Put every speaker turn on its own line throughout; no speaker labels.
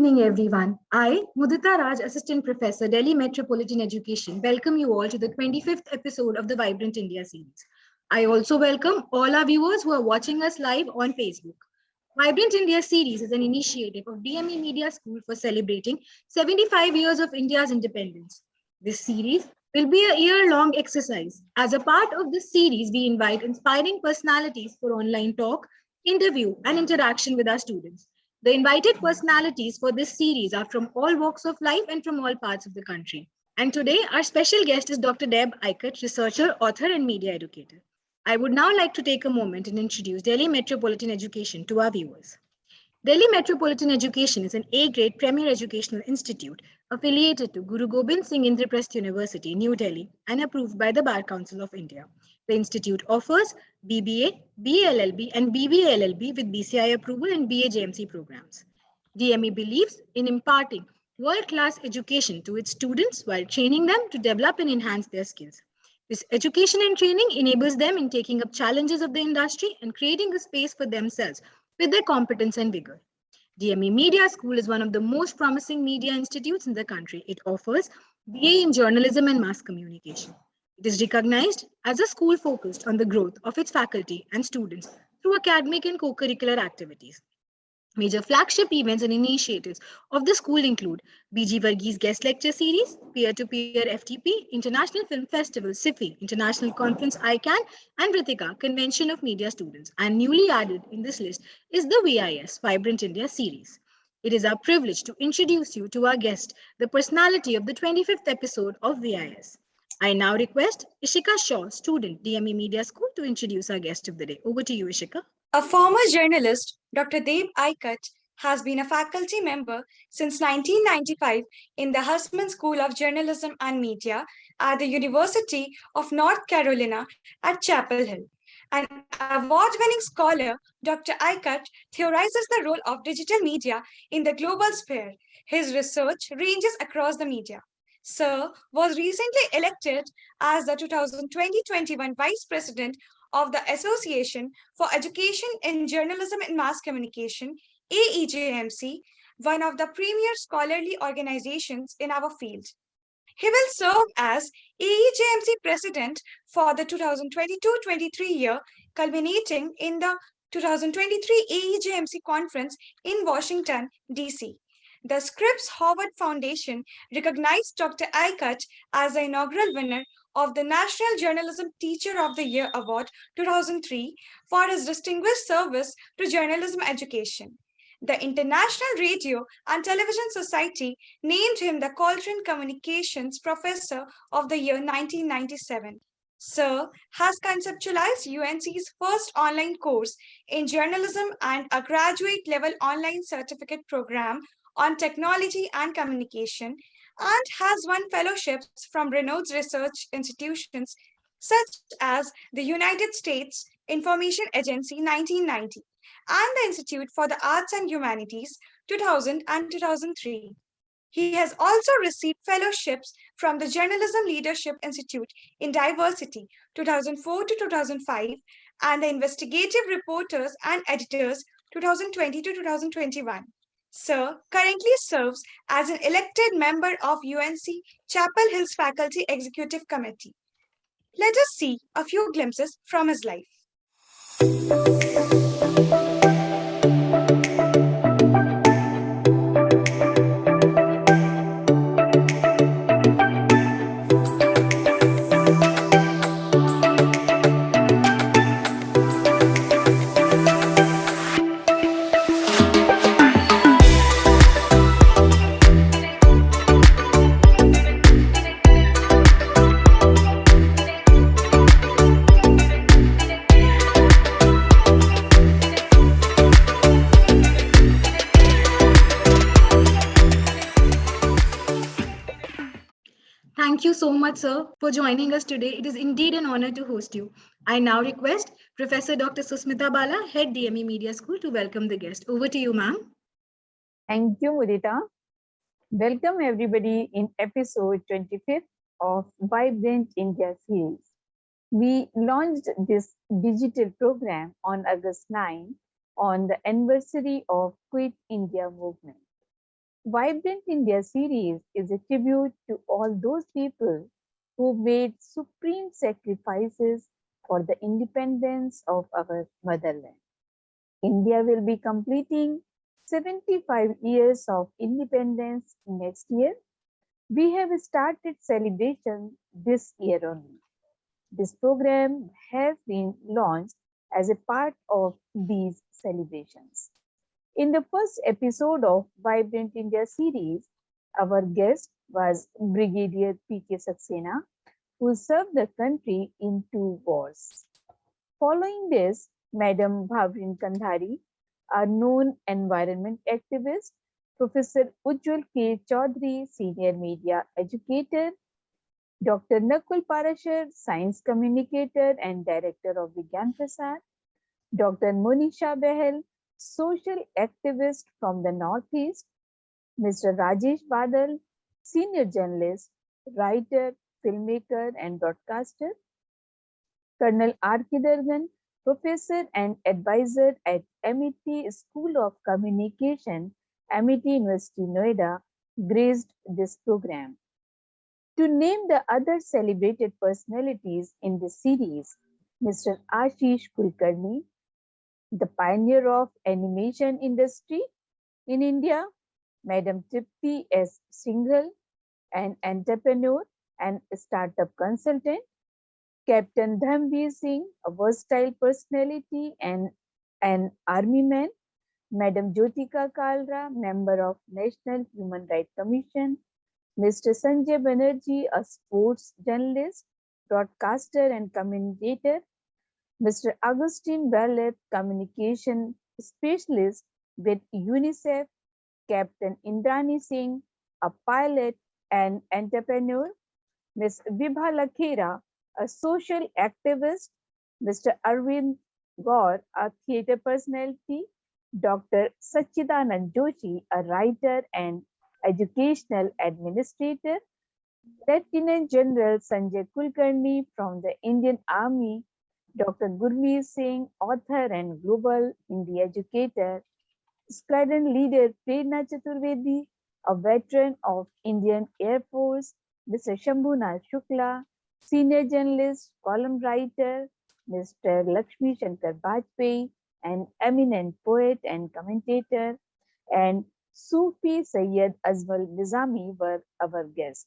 evening, everyone. I, Mudita Raj, Assistant Professor, Delhi Metropolitan Education, welcome you all to the 25th episode of the Vibrant India series. I also welcome all our viewers who are watching us live on Facebook. Vibrant India series is an initiative of DME Media School for celebrating 75 years of India's independence. This series will be a year-long exercise. As a part of this series, we invite inspiring personalities for online talk, interview, and interaction with our students. The invited personalities for this series are from all walks of life and from all parts of the country. And today, our special guest is Dr. Deb Aikat, researcher, author, and media educator. I would now like to take a moment and introduce Delhi Metropolitan Education to our viewers. Delhi Metropolitan Education is an A-grade premier educational institute affiliated to Guru Gobind Singh Indraprasth University, New Delhi, and approved by the Bar Council of India. The institute offers BBA, BLLB, and BBA-LLB with BCI approval and BA-JMC programs. DME believes in imparting world-class education to its students while training them to develop and enhance their skills. This education and training enables them in taking up challenges of the industry and creating a space for themselves with their competence and vigor. DME Media School is one of the most promising media institutes in the country. It offers BA in journalism and mass communication. It is recognized as a school focused on the growth of its faculty and students through academic and co-curricular activities. Major flagship events and initiatives of the school include BG Varghese Guest Lecture Series, Peer-to-Peer FTP, International Film Festival, SIFI, International Conference ICANN, and Vritika, Convention of Media Students. And newly added in this list is the VIS, Vibrant India series. It is our privilege to introduce you to our guest, the personality of the 25th episode of VIS. I now request Ishika Shaw, student, DME Media School, to introduce our guest of the day. Over to you, Ishika.
A former journalist, Dr. Deb Aikat has been a faculty member since 1995 in the Hussman School of Journalism and Media at the University of North Carolina at Chapel Hill. An award-winning scholar, Dr. Aikat theorizes the role of digital media in the global sphere. His research ranges across the media. Sir was recently elected as the 2020-21 Vice President of the Association for Education in Journalism and Mass Communication, AEJMC, one of the premier scholarly organizations in our field. He will serve as AEJMC President for the 2022-23 year, culminating in the 2023 AEJMC Conference in Washington, D.C. The Scripps Howard Foundation recognized Dr. Aikat as the inaugural winner of the National Journalism Teacher of the Year Award 2003 for his distinguished service to journalism education. The International Radio and Television Society named him the Cochrane Communications Professor of the Year 1997. Sir has conceptualized UNC's first online course in journalism and a graduate-level online certificate program on technology and communication, and has won fellowships from renowned research institutions such as the United States Information Agency 1990 and the Institute for the Arts and Humanities 2000 and 2003. He has also received fellowships from the Journalism Leadership Institute in Diversity 2004 to 2005 and the Investigative Reporters and Editors 2020 to 2021. Sir currently serves as an elected member of UNC Chapel Hill's Faculty Executive Committee. Let us see a few glimpses from his life.
Thank you so much, sir, for joining us today. It is indeed an honor to host you. I now request Professor Dr. Susmita Bala, Head DME Media School, to welcome the guest. Over to you, ma'am.
Thank you, Mudita. Welcome everybody in episode 25th of Vibrant India series. We launched this digital program on August 9 on the anniversary of Quit India movement. Vibrant India series is a tribute to all those people who made supreme sacrifices for the independence of our motherland. India will be completing 75 years of independence next year. We have started celebration this year only. This program has been launched as a part of these celebrations. In the first episode of Vibrant India series, our guest was Brigadier P.K. Saxena, who served the country in 2 wars. Following this, Madam Bhavrin Kandhari, a known environment activist, Professor Ujjwal K. Chaudhary, senior media educator, Dr. Nakul Parashar, science communicator and director of Vigyan Prasad, Dr. Monisha Behel, social activist from the Northeast, Mr. Rajesh Badal, senior journalist, writer, filmmaker, and broadcaster, Colonel R.K. Dargan, professor and advisor at Amity School of Communication, Amity University, Noida, graced this program. To name the other celebrated personalities in this series, Mr. Ashish Kulkarni, the pioneer of animation industry in India, Madam Tripti S. Singhal, an entrepreneur and startup consultant, Captain Dhamveer Singh, a versatile personality and an army man, Madam Jyotika Kalra, member of National Human Rights Commission, Mr. Sanjay Banerjee, a sports journalist, broadcaster and commentator, Mr. Augustine Barlett, communication specialist with UNICEF, Captain Indrani Singh, a pilot and entrepreneur, Ms. Vibha Lakhera, a social activist, Mr. Arvind Gaur, a theatre personality, Dr. Sachidanand Joshi, a writer and educational administrator, Lieutenant General Sanjay Kulkarni from the Indian Army, Dr. Gurmeet Singh, author and global Hindi educator, squadron leader Prerna Chaturvedi, a veteran of Indian Air Force, Mr. Shambhunath Shukla, senior journalist, column writer, Mr. Lakshmi Shankar Bajpayee, an eminent poet and commentator, and Sufi Sayyid Azmal Nizami were our guests.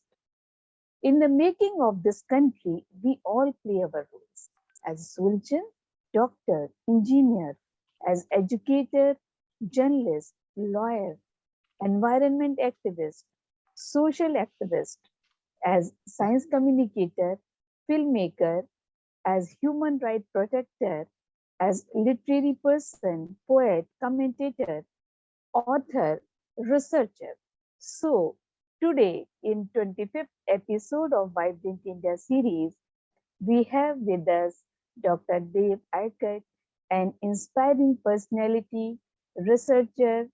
In the making of this country, we all play our roles as soldier, doctor, engineer, as educator, journalist, lawyer, environment activist, social activist, as science communicator, filmmaker, as human rights protector, as literary person, poet, commentator, author, researcher. So, today in 25th episode of Vibrant India series, we have with us Dr. Dev Aikat, an inspiring personality, researcher,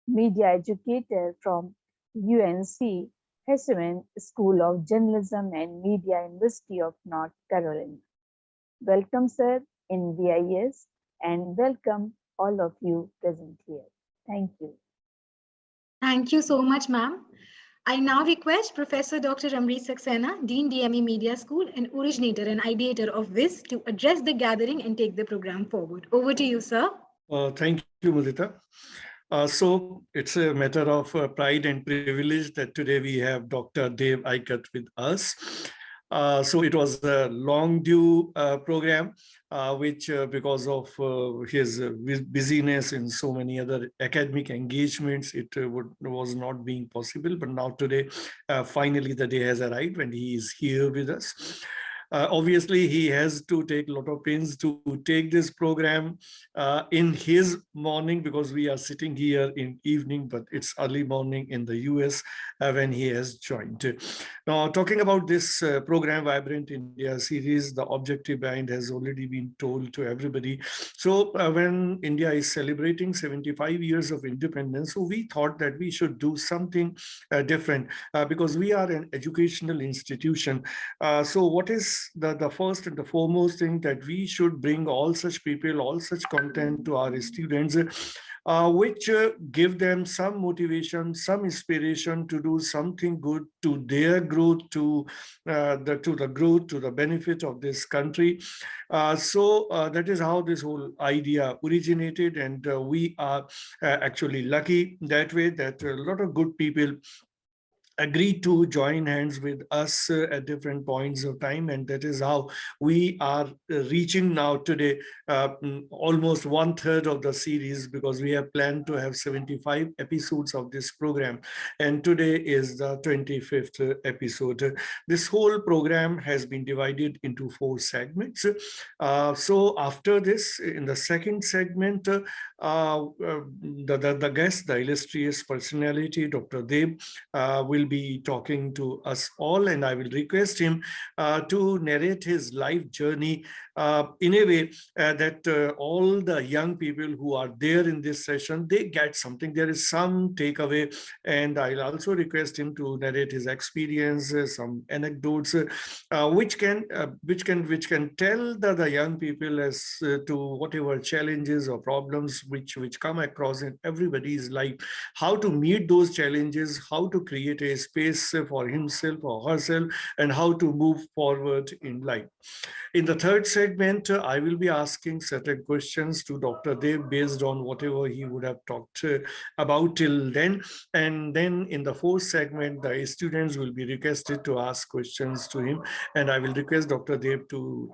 media educator from UNC Heseman School of Journalism and Media, University of North Carolina. Welcome, sir, in VIS, and welcome all of you present here. Thank you.
Thank you so much, ma'am. I now request Professor Dr. Amrit Saxena, Dean DME Media School and originator and ideator of VIS, to address the gathering and take the program forward. Over to you, sir.
Thank you, Mudita. So it's a matter of pride and privilege that today we have Dr. Dev Aikat with us. So it was a long due program, which because of his busyness in so many other academic engagements, it was not being possible. But now today, finally the day has arrived when he is here with us. Obviously, he has to take a lot of pains to take this program in his morning, because we are sitting here in evening, but it's early morning in the US when he has joined. Now, talking about this program, Vibrant India series, the objective behind has already been told to everybody. So when India is celebrating 75 years of independence, so we thought that we should do something different because we are an educational institution. So what is is the first and the foremost thing, that we should bring all such people, all such content to our students, which give them some motivation, some inspiration to do something good to their growth, to the growth, to the benefit of this country. So that is how this whole idea originated, and we are actually lucky that way, that a lot of good people agreed to join hands with us at different points of time, and that is how we are reaching now today almost 1/3 of the series, because we have planned to have 75 episodes of this program, and today is the 25th episode. This whole program has been divided into 4 segments. So after this, in the second segment, the guest, the illustrious personality, Dr. Deb, will be talking to us all, and I will request him to narrate his life journey in a way that all the young people who are there in this session, they get something. There is some takeaway, and I'll also request him to narrate his experience, some anecdotes, which can tell the young people as to whatever challenges or problems which come across in everybody's life, how to meet those challenges, how to create a space for himself or herself, and how to move forward in life. In the third segment, I will be asking certain questions to Dr. Dev based on whatever he would have talked about till then. And then in the fourth segment, the students will be requested to ask questions to him. And I will request Dr. Dev to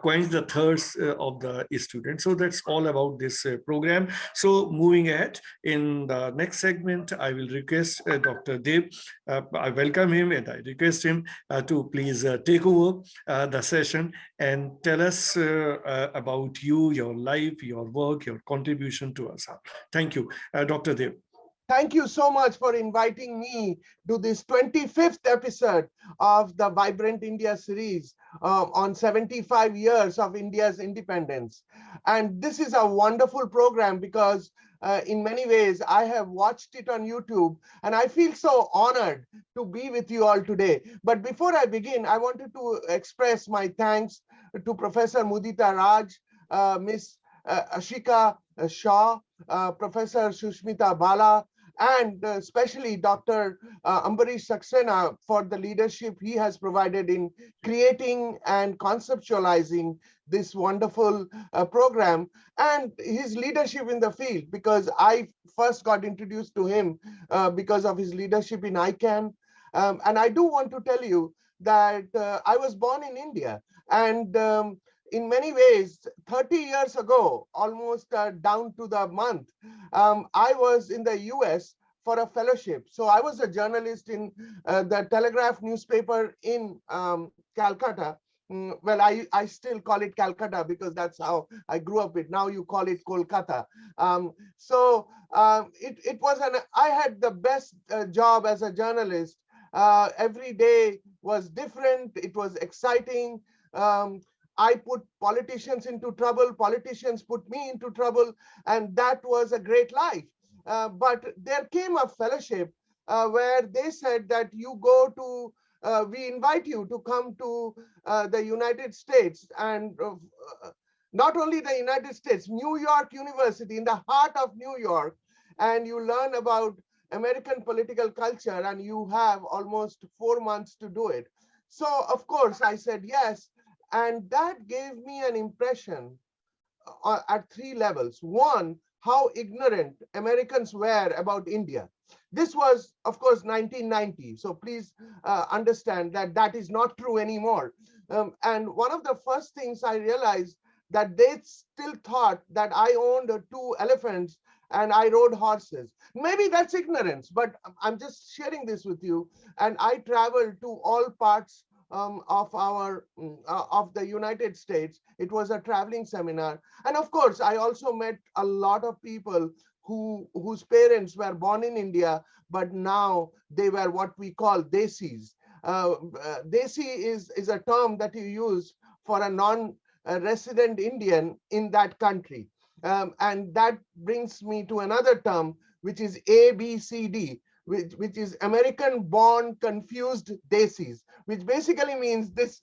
quench the thirst of the students. So that's all about this program. So moving ahead, in the next segment, I will request Dr. Dev. I welcome him and I request him to please take over the session and tell us about you, your life, your work, your contribution to us. Thank you, Dr. Dev.
Thank you so much for inviting me to this 25th episode of the Vibrant India series on 75 years of India's independence. And this is a wonderful program because in many ways, I have watched it on YouTube and I feel so honored to be with you all today. But before I begin, I wanted to express my thanks to Professor Mudita Raj, Miss Ashika Shah, Professor Sushmita Bala, and especially Dr. Ambrish Saxena for the leadership he has provided in creating and conceptualizing this wonderful program, and his leadership in the field, because I first got introduced to him because of his leadership in ICANN. And I do want to tell you that I was born in India, and in many ways, 30 years ago, almost down to the month, I was in the US for a fellowship. So I was a journalist in the Telegraph newspaper in Calcutta. Well, I still call it Calcutta because that's how I grew up with. Now you call it Kolkata. It was I had the best job as a journalist. Every day was different. It was exciting. I put politicians into trouble, politicians put me into trouble, and that was a great life. But there came a fellowship where they said that you go to, we invite you to come to the United States, and not only the United States, New York University, in the heart of New York, and you learn about American political culture, and you have almost 4 months to do it. So of course I said yes. And that gave me an impression at 3 levels. One, how ignorant Americans were about India. This was, of course, 1990. So please understand that that is not true anymore. And one of the first things I realized, that they still thought that I owned 2 elephants and I rode horses. Maybe that's ignorance, but I'm just sharing this with you. And I traveled to all parts of the United States. It was a traveling seminar. And of course, I also met a lot of people whose parents were born in India, but now they were what we call desis. Desi is a term that you use for a non-resident Indian in that country. And that brings me to another term, which is ABCD. which is American born confused Desis, which basically means this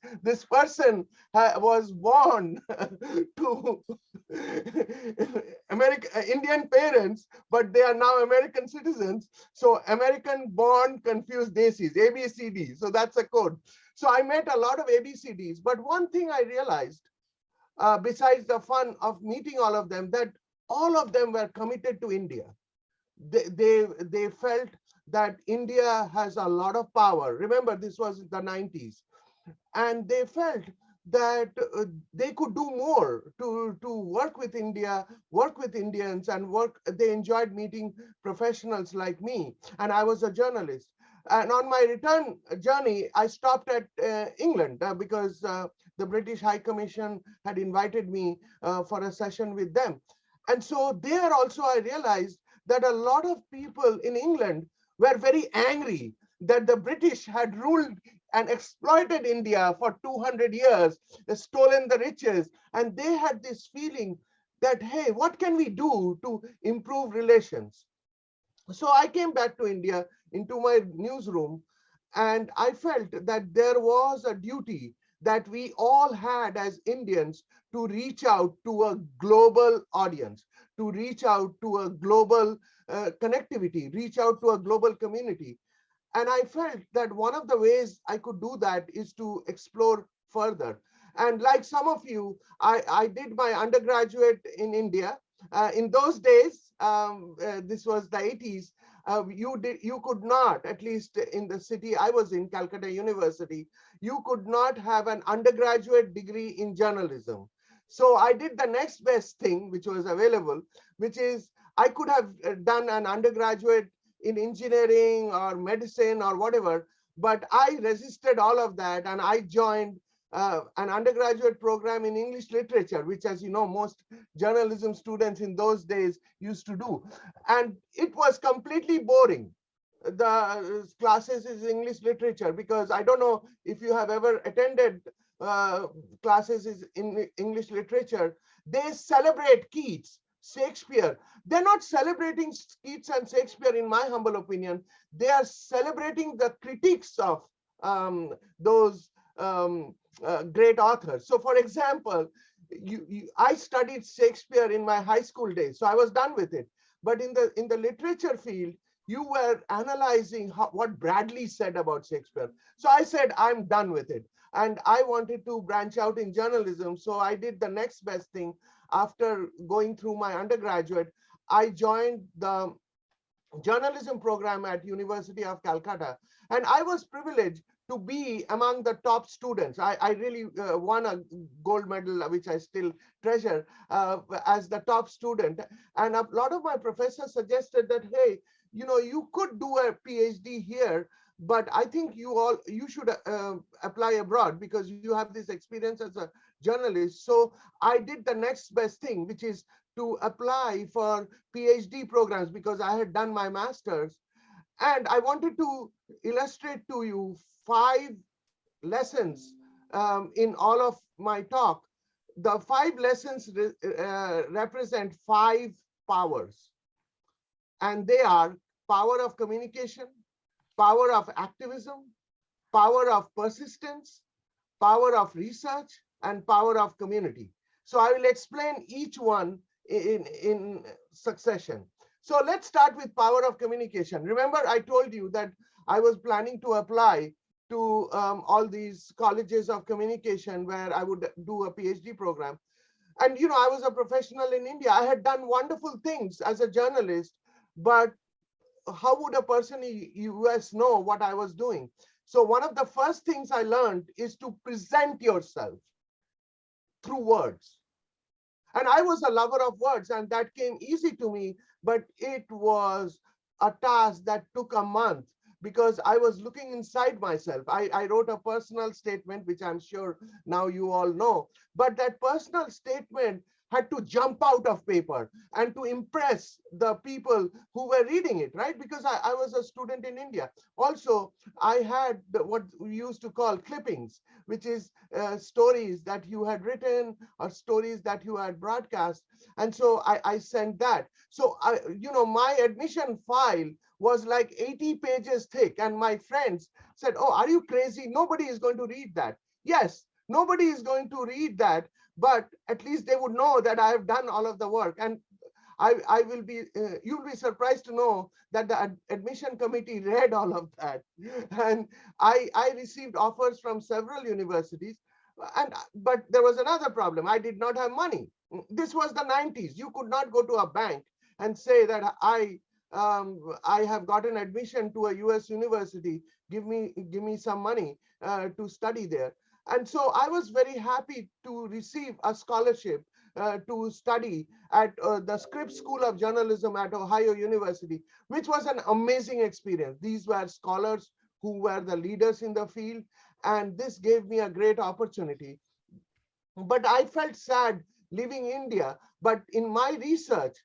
person was born to Indian parents, but they are now American citizens. So American born confused Desis, ABCD. So that's a code. So I met a lot of ABCDs, but one thing I realized, besides the fun of meeting all of them, that all of them were committed to India. They felt that India has a lot of power. Remember, this was the 90s. And they felt that they could do more to work with India, work with Indians, and work. They enjoyed meeting professionals like me. And I was a journalist. And on my return journey, I stopped at England because the British High Commission had invited me for a session with them. And so there also I realized that a lot of people in England were very angry that the British had ruled and exploited India for 200 years, stolen the riches. And they had this feeling that, hey, what can we do to improve relations? So I came back to India into my newsroom, and I felt that there was a duty that we all had as Indians to reach out to a global audience, to reach out to a global connectivity, reach out to a global community. And I felt that one of the ways I could do that is to explore further. And like some of you, I did my undergraduate in India. In those days, this was the 80s, you could not, at least in the city I was in, Calcutta University, you could not have an undergraduate degree in journalism. So I did the next best thing, which was available, which is I could have done an undergraduate in engineering or medicine or whatever, but I resisted all of that and I joined an undergraduate program in English literature, which, as you know, most journalism students in those days used to do. And it was completely boring. The classes is English literature, because I don't know if you have ever attended classes in English literature. They celebrate Keats, Shakespeare. They're not celebrating Keats and Shakespeare, in my humble opinion. They are celebrating the critiques of those great authors. So, for example, I studied Shakespeare in my high school days, so I was done with it. But in the literature field, you were analyzing what Bradley said about Shakespeare. So I said, I'm done with it. And I wanted to branch out in journalism. So I did the next best thing. After going through my undergraduate, I joined the journalism program at University of Calcutta. And I was privileged to be among the top students. I really won a gold medal, which I still treasure, as the top student. And a lot of my professors suggested that, hey, you could do a PhD here, but I think you should apply abroad because you have this experience as a journalist. So I did the next best thing, which is to apply for PhD programs because I had done my master's. And I wanted to illustrate to you 5 lessons in all of my talk. The 5 lessons represent 5 powers. And they are power of communication, power of activism, power of persistence, power of research, and power of community. So I will explain each one in succession. So let's start with power of communication. Remember, I told you that I was planning to apply to all these colleges of communication where I would do a PhD program. And, I was a professional in India. I had done wonderful things as a journalist, but how would a person in US know what I was doing? So one of the first things I learned is to present yourself through words. And I was a lover of words, and that came easy to me, but it was a task that took a month because I was looking inside myself. I wrote a personal statement, which I'm sure now you all know, but that personal statement had to jump out of paper and to impress the people who were reading it, right? Because I was a student in India. Also, I had what we used to call clippings, which is stories that you had written or stories that you had broadcast. And so I sent that. So, my admission file was like 80 pages thick. And my friends said, "Oh, are you crazy? Nobody is going to read that." Yes, nobody is going to read that, but at least they would know that I have done all of the work. And I will be, you'll be surprised to know that the admission committee read all of that. And I received offers from several universities, but there was another problem. I did not have money. This was the 90s. You could not go to a bank and say that I have gotten admission to a US university. Give me some money to study there. And so I was very happy to receive a scholarship to study at the Scripps School of Journalism at Ohio University, which was an amazing experience. These were scholars who were the leaders in the field, and this gave me a great opportunity. But I felt sad leaving India. But in my research,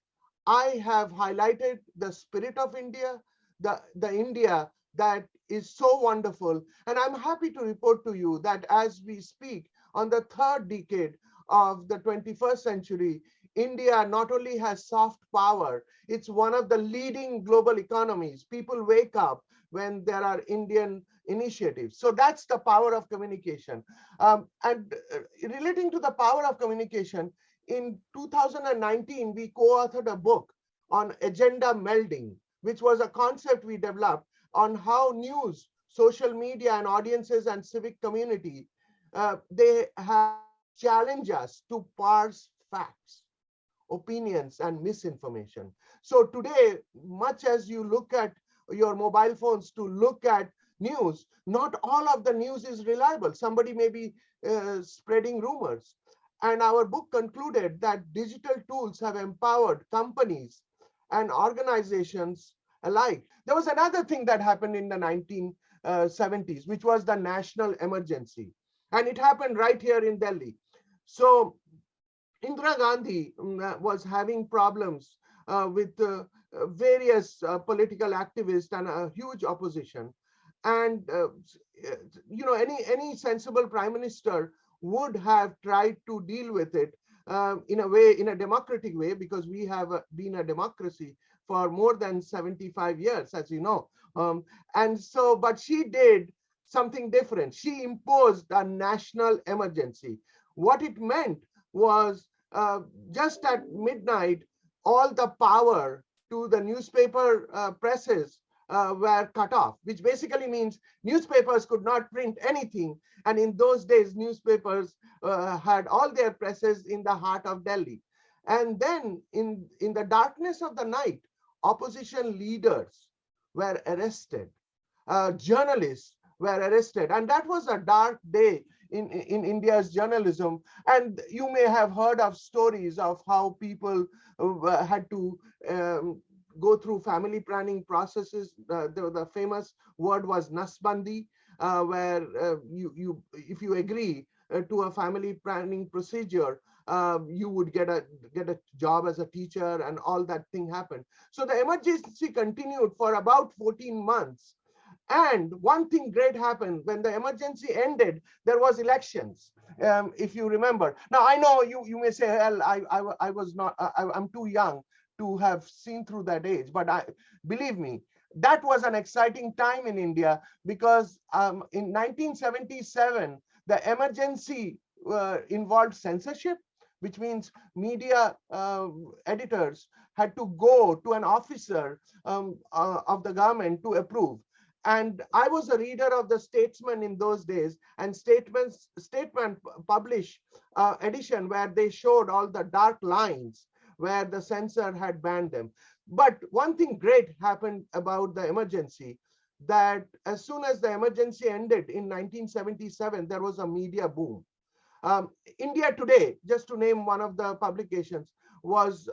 I have highlighted the spirit of India, the India that is so wonderful. And I'm happy to report to you that as we speak on the third decade of the 21st century, India not only has soft power, it's one of the leading global economies. People wake up when there are Indian initiatives. So that's the power of communication. And relating to the power of communication, in 2019, we co-authored a book on agenda melding, which was a concept we developed on how news, social media, and audiences and civic community, they have challenged us to parse facts, opinions, and misinformation. So today, much as you look at your mobile phones to look at news, not all of the news is reliable. Somebody may be spreading rumors. And our book concluded that digital tools have empowered companies and organizations alike. There was another thing that happened in the 1970s, which was the national emergency. And it happened right here in Delhi. So Indira Gandhi was having problems with various political activists and a huge opposition. And any sensible prime minister would have tried to deal with it in a democratic way, because we have been a democracy for more than 75 years, as you know. But she did something different. She imposed a national emergency. What it meant was just at midnight, all the power to the newspaper presses were cut off, which basically means newspapers could not print anything. And in those days, newspapers had all their presses in the heart of Delhi. And then in the darkness of the night, opposition leaders were arrested. Journalists were arrested. And that was a dark day in India's journalism. And you may have heard of stories of how people had to go through family planning processes. The famous word was nasbandi, where if you agree to a family planning procedure, you would get a job as a teacher, and all that thing happened. So the emergency continued for about 14 months. And one thing great happened. When the emergency ended, there was elections, if you remember. Now, I know you may say, well, I was not, I'm too young to have seen through that age, but believe me, that was an exciting time in India, because in 1977, the emergency involved censorship, which means media editors had to go to an officer of the government to approve. And I was a reader of the Statesman in those days, and Statesman published edition where they showed all the dark lines where the censor had banned them. But one thing great happened about the emergency, that as soon as the emergency ended in 1977, there was a media boom. India Today, just to name one of the publications, was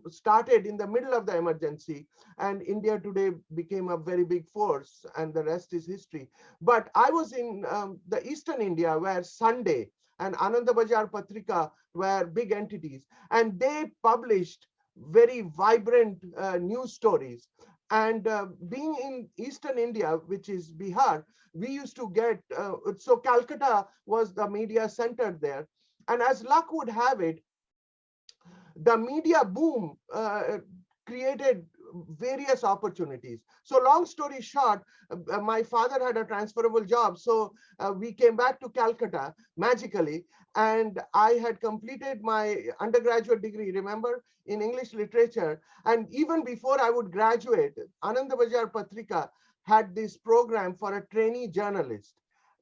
started in the middle of the emergency, and India Today became a very big force, and the rest is history. But I was in the Eastern India, where Sunday, and Ananda Bazar Patrika were big entities, and they published very vibrant news stories. And being in Eastern India, which is Bihar, we used to get, so Calcutta was the media center there. And as luck would have it, the media boom created various opportunities. So long story short, my father had a transferable job. So we came back to Calcutta magically, and I had completed my undergraduate degree, remember, in English literature. And even before I would graduate, Ananda Bazar Patrika had this program for a trainee journalist.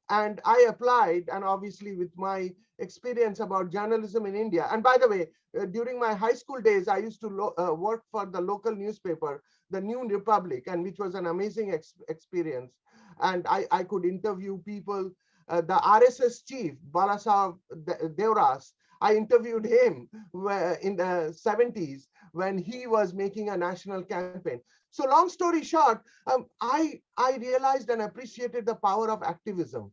And I applied, and obviously with my experience about journalism in India. And by the way, during my high school days, I used to work for the local newspaper, the New Republic, and which was an amazing experience. And I could interview people. The RSS chief, Balasav Devras, I interviewed him in the 70s when he was making a national campaign. So long story short, I realized and appreciated the power of activism.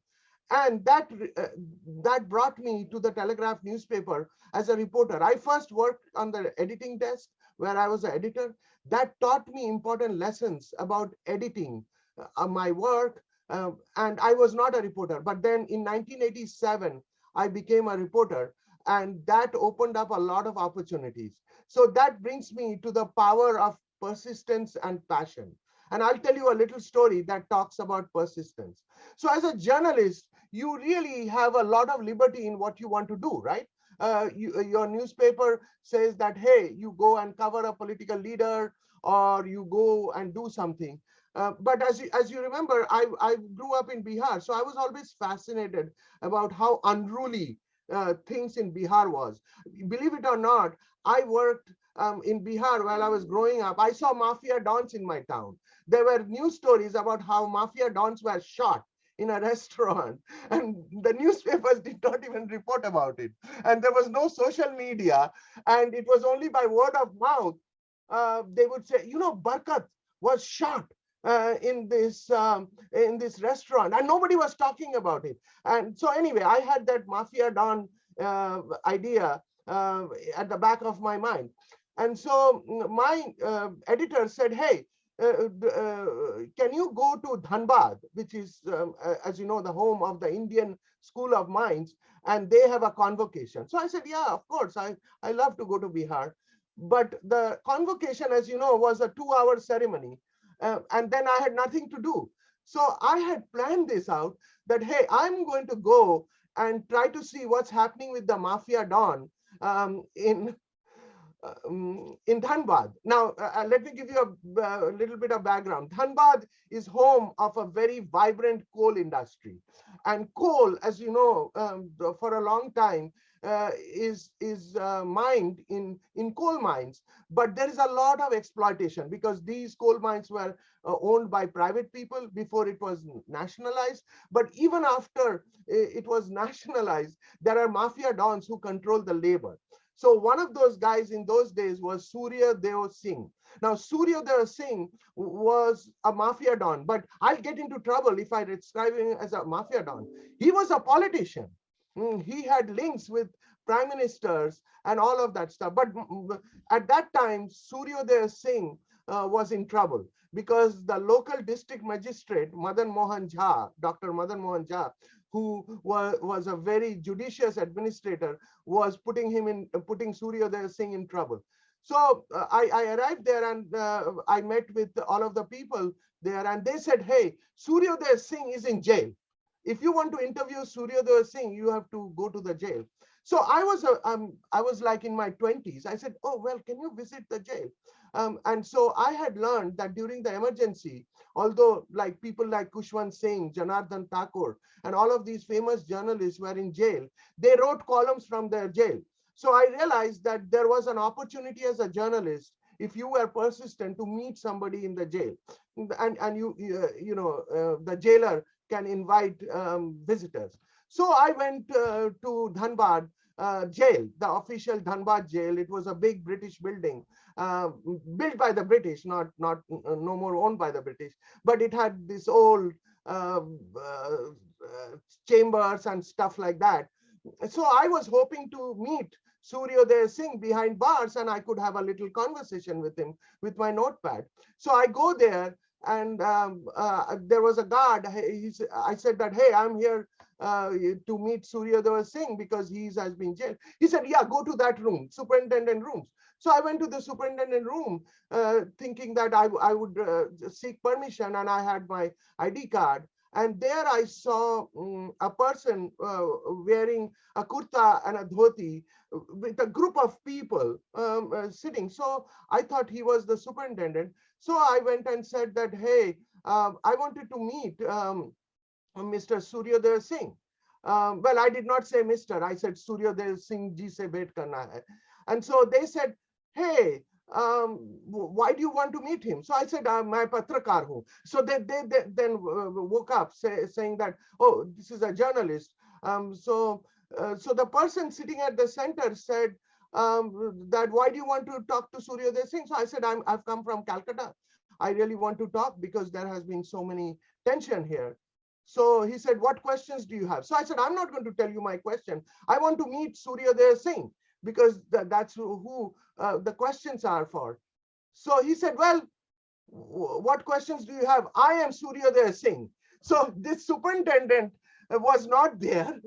And that brought me to the Telegraph newspaper as a reporter. I first worked on the editing desk where I was an editor. That taught me important lessons about editing my work. And I was not a reporter. But then in 1987, I became a reporter. And that opened up a lot of opportunities. So that brings me to the power of persistence and passion. And I'll tell you a little story that talks about persistence. So as a journalist, you really have a lot of liberty in what you want to do, right? Your newspaper says that, hey, you go and cover a political leader, or you go and do something. But as you remember, I grew up in Bihar, so I was always fascinated about how unruly things in Bihar was. Believe it or not, I worked in Bihar while I was growing up. I saw mafia dons in my town. There were news stories about how mafia dons were shot in a restaurant, and the newspapers did not even report about it. And there was no social media, and it was only by word of mouth. They would say, you know, Barkat was shot in this restaurant, and nobody was talking about it. And so anyway, I had that mafia don idea at the back of my mind. And so my editor said, hey, can you go to Dhanbad, which is, as you know, the home of the Indian School of Mines, and they have a convocation. So I said, yeah, of course, I love to go to Bihar. But the convocation, as you know, was a 2-hour ceremony. And then I had nothing to do. So I had planned this out that, hey, I'm going to go and try to see what's happening with the Mafia Don in Dhanbad. Now, let me give you a little bit of background. Dhanbad is home of a very vibrant coal industry. And coal, as you know, for a long time, is mined in coal mines. But there is a lot of exploitation because these coal mines were owned by private people before it was nationalized. But even after it was nationalized, there are mafia dons who control the labor. So one of those guys in those days was Surya Deo Singh. Now, Surya Deo Singh was a mafia don, but I'll get into trouble if I describe him as a mafia don. He was a politician. He had links with prime ministers and all of that stuff. But at that time, Surya Deo Singh was in trouble because the local district magistrate, Madan Mohan Jha, Dr. Madan Mohan Jha, who was a very judicious administrator, was putting Surya Deo Singh in trouble. So I arrived there and I met with all of the people there, and they said, hey, Surya Deo Singh is in jail. If you want to interview Surya Deo Singh, you have to go to the jail. So I was like in my 20s. I said, oh, well, can you visit the jail? And so I had learned that during the emergency, although like people like Kushwant Singh, Janardhan Thakur, and all of these famous journalists were in jail, they wrote columns from their jail. So I realized that there was an opportunity as a journalist, if you were persistent, to meet somebody in the jail. And the jailer can invite visitors. So I went to Dhanbad jail, the official Dhanbad jail. It was a big British building built by the British, no more owned by the British, but it had this old chambers and stuff like that. So I was hoping to meet Suryodaya Singh behind bars and I could have a little conversation with him with my notepad. So I go there and there was a guard. I said that, hey, I'm here to meet Suryodaya Singh because he has been jailed. He said, yeah, go to that room, superintendent rooms. So I went to the superintendent room thinking that I would seek permission, and I had my ID card. And there I saw a person wearing a kurta and a dhoti with a group of people sitting. So I thought he was the superintendent. So I went and said that, hey, I wanted to meet Mr. Suryodaya Singh. Well, I did not say Mr. I said Suryodaya Singh ji se bhet karna hai. And so they said, hey, why do you want to meet him? So I said, मैं पत्रकार हूँ. So they then woke up saying that, oh, this is a journalist. So the person sitting at the center said that, why do you want to talk to Suryodaya Singh? So I said, I've come from Calcutta. I really want to talk because there has been so many tension here. So he said, what questions do you have? So I said, I'm not going to tell you my question. I want to meet Suryodaya Singh because that's who the questions are for. So he said, well, what questions do you have? I am Suryodaya Singh. So this superintendent was not there.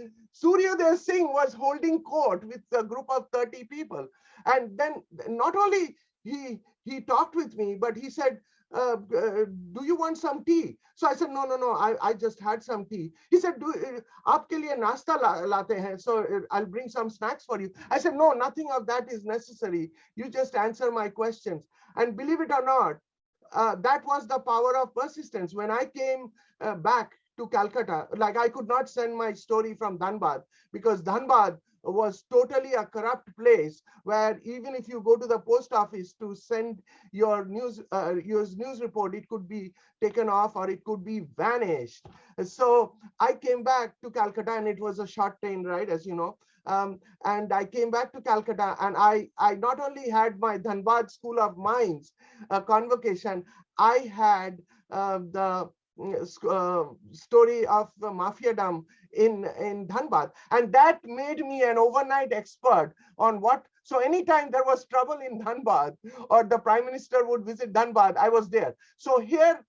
Suryodaya Singh was holding court with a group of 30 people. And then not only he talked with me, but he said, do you want some tea? So I said, no, I just had some tea. He said, aapke liye nasta laate hain, so I'll bring some snacks for you. I said, no, nothing of that is necessary. You just answer my questions. And believe it or not, that was the power of persistence. When I came back to Calcutta, like I could not send my story from Dhanbad because Dhanbad was totally a corrupt place where even if you go to the post office to send your news report, it could be taken off or it could be vanished. So I came back to Calcutta, and it was a short train ride, as you know. And I came back to Calcutta, and I not only had my Dhanbad School of Mines convocation, I had the story of the mafiadom in Dhanbad, and that made me an overnight expert on what. So anytime there was trouble in Dhanbad or the prime minister would visit Dhanbad, I was there. So here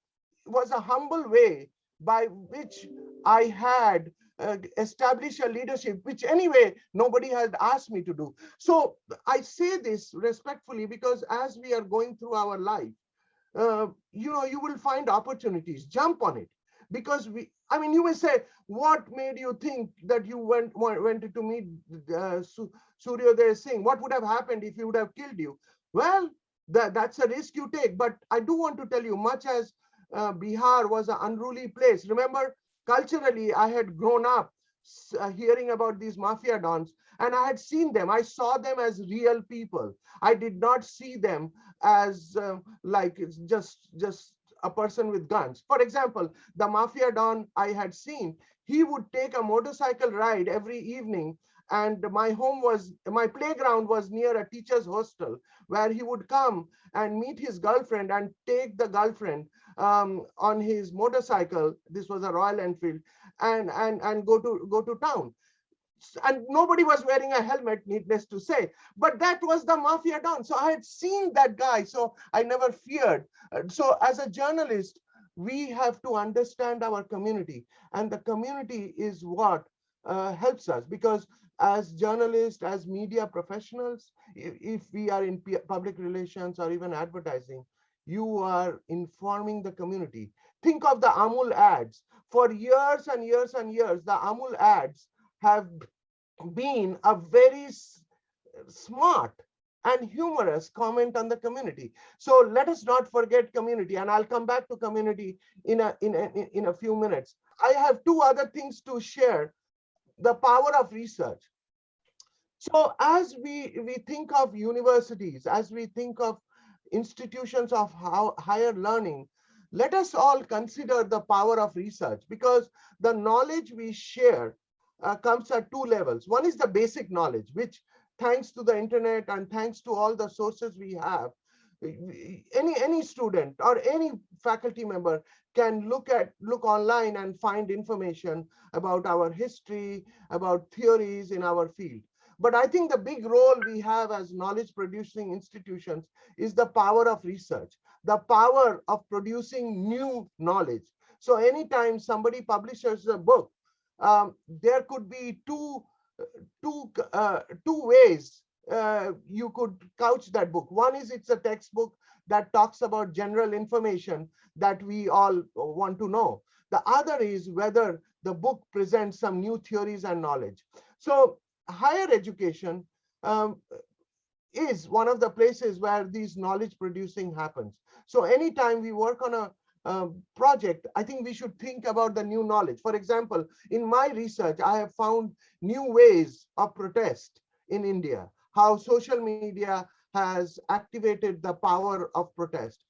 was a humble way by which I had established a leadership, which anyway nobody had asked me to do. So I say this respectfully because as we are going through our life, you will find opportunities, jump on it. Because you may say, what made you think that you wanted to meet Suryodaya Singh? What would have happened if he would have killed you? Well, that's a risk you take. But I do want to tell you, much as Bihar was an unruly place, remember, culturally, I had grown up hearing about these mafia dons, and I had seen them. I saw them as real people. I did not see them as like it's just a person with guns. For example, the mafia don I had seen, he would take a motorcycle ride every evening, and my playground was near a teacher's hostel, where he would come and meet his girlfriend and take the girlfriend on his motorcycle. This was a Royal Enfield, and go to town. And nobody was wearing a helmet, needless to say, but that was the mafia don. So I had seen that guy, so I never feared. So as a journalist, we have to understand our community, and the community is what helps us, because as journalists, as media professionals, if we are in public relations or even advertising, you are informing the community. Think of the Amul ads. For years and years and years, the Amul ads have been a very smart and humorous comment on the community. So let us not forget community, and I'll come back to community in a few minutes. I have two other things to share. The power of research. So as we think of universities, as we think of institutions of higher learning, let us all consider the power of research, because the knowledge we share comes at two levels. One is the basic knowledge, which thanks to the internet and thanks to all the sources we have, Any student or any faculty member can look online and find information about our history, about theories in our field. But I think the big role we have as knowledge producing institutions is the power of research, the power of producing new knowledge. So anytime somebody publishes a book, there could be two ways you could couch that book. One is it's a textbook that talks about general information that we all want to know. The other is whether the book presents some new theories and knowledge. So higher education is one of the places where these knowledge producing happens. So anytime we work on a project, I think we should think about the new knowledge. For example, in my research, I have found new ways of protest in India, how social media has activated the power of protest.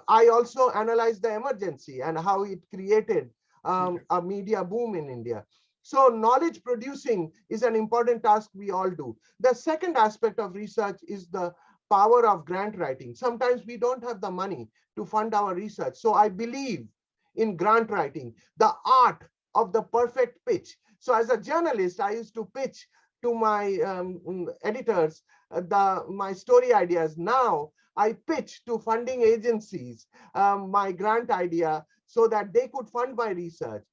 I also analyzed the emergency and how it created a media boom in India. So knowledge producing is an important task we all do. The second aspect of research is the power of grant writing. Sometimes we don't have the money to fund our research. So I believe in grant writing, the art of the perfect pitch. So as a journalist, I used to pitch to my editors my story ideas. Now I pitch to funding agencies my grant idea so that they could fund my research.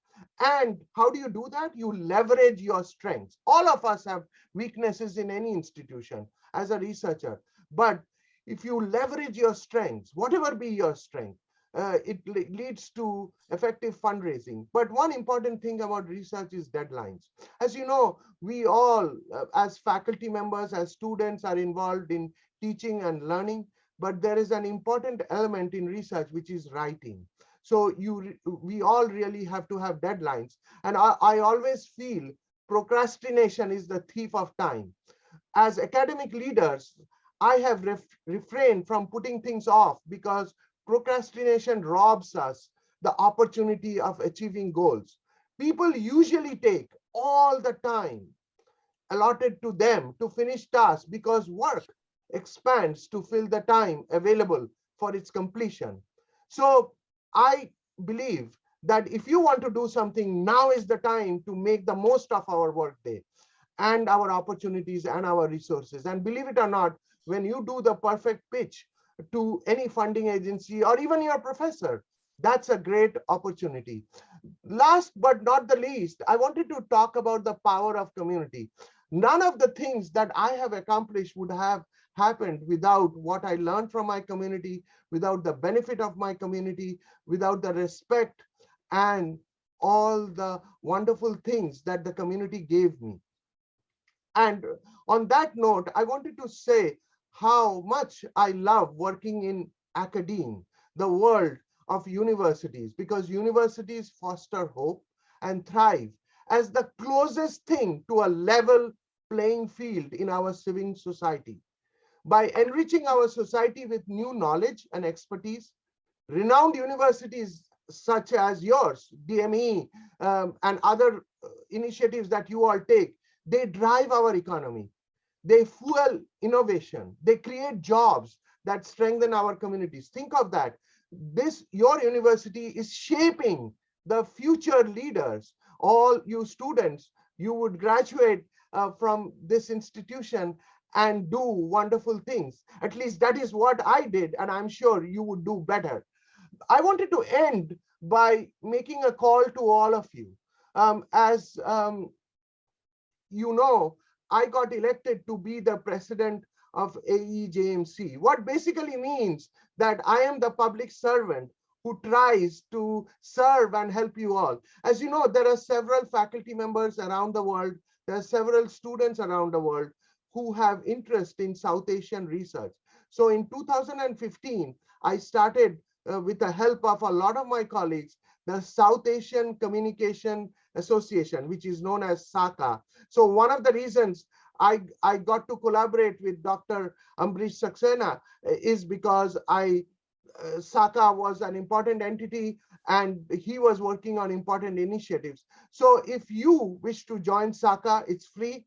And how do you do that? You leverage your strengths. All of us have weaknesses in any institution as a researcher. But if you leverage your strengths, whatever be your strength, it leads to effective fundraising. But one important thing about research is deadlines. As you know, we all, as faculty members, as students, are involved in teaching and learning. But there is an important element in research, which is writing. So we all really have to have deadlines. And I always feel procrastination is the thief of time. As academic leaders, I have refrained from putting things off because procrastination robs us the opportunity of achieving goals. People usually take all the time allotted to them to finish tasks because work expands to fill the time available for its completion. So I believe that if you want to do something, now is the time to make the most of our workday and our opportunities and our resources. And believe it or not, when you do the perfect pitch to any funding agency or even your professor, that's a great opportunity. Last but not the least, I wanted to talk about the power of community. None of the things that I have accomplished would have happened without what I learned from my community, without the benefit of my community, without the respect and all the wonderful things that the community gave me. And on that note, I wanted to say how much I love working in academia, the world of universities, because universities foster hope and thrive as the closest thing to a level playing field in our civil society. By enriching our society with new knowledge and expertise, renowned universities such as yours, DME, and other initiatives that you all take, they drive our economy. They fuel innovation. They create jobs that strengthen our communities. Think of that. Your university is shaping the future leaders. All you students, you would graduate from this institution and do wonderful things. At least that is what I did, and I'm sure you would do better. I wanted to end by making a call to all of you. As you know, I got elected to be the president of AEJMC. What basically means that I am the public servant who tries to serve and help you all. As you know, there are several faculty members around the world. There are several students around the world who have interest in South Asian research. So in 2015, I started with the help of a lot of my colleagues, the South Asian Communication Association, which is known as SACA. So one of the reasons I got to collaborate with Dr. Ambrish Saxena is because SACA was an important entity and he was working on important initiatives. So if you wish to join SACA, it's free.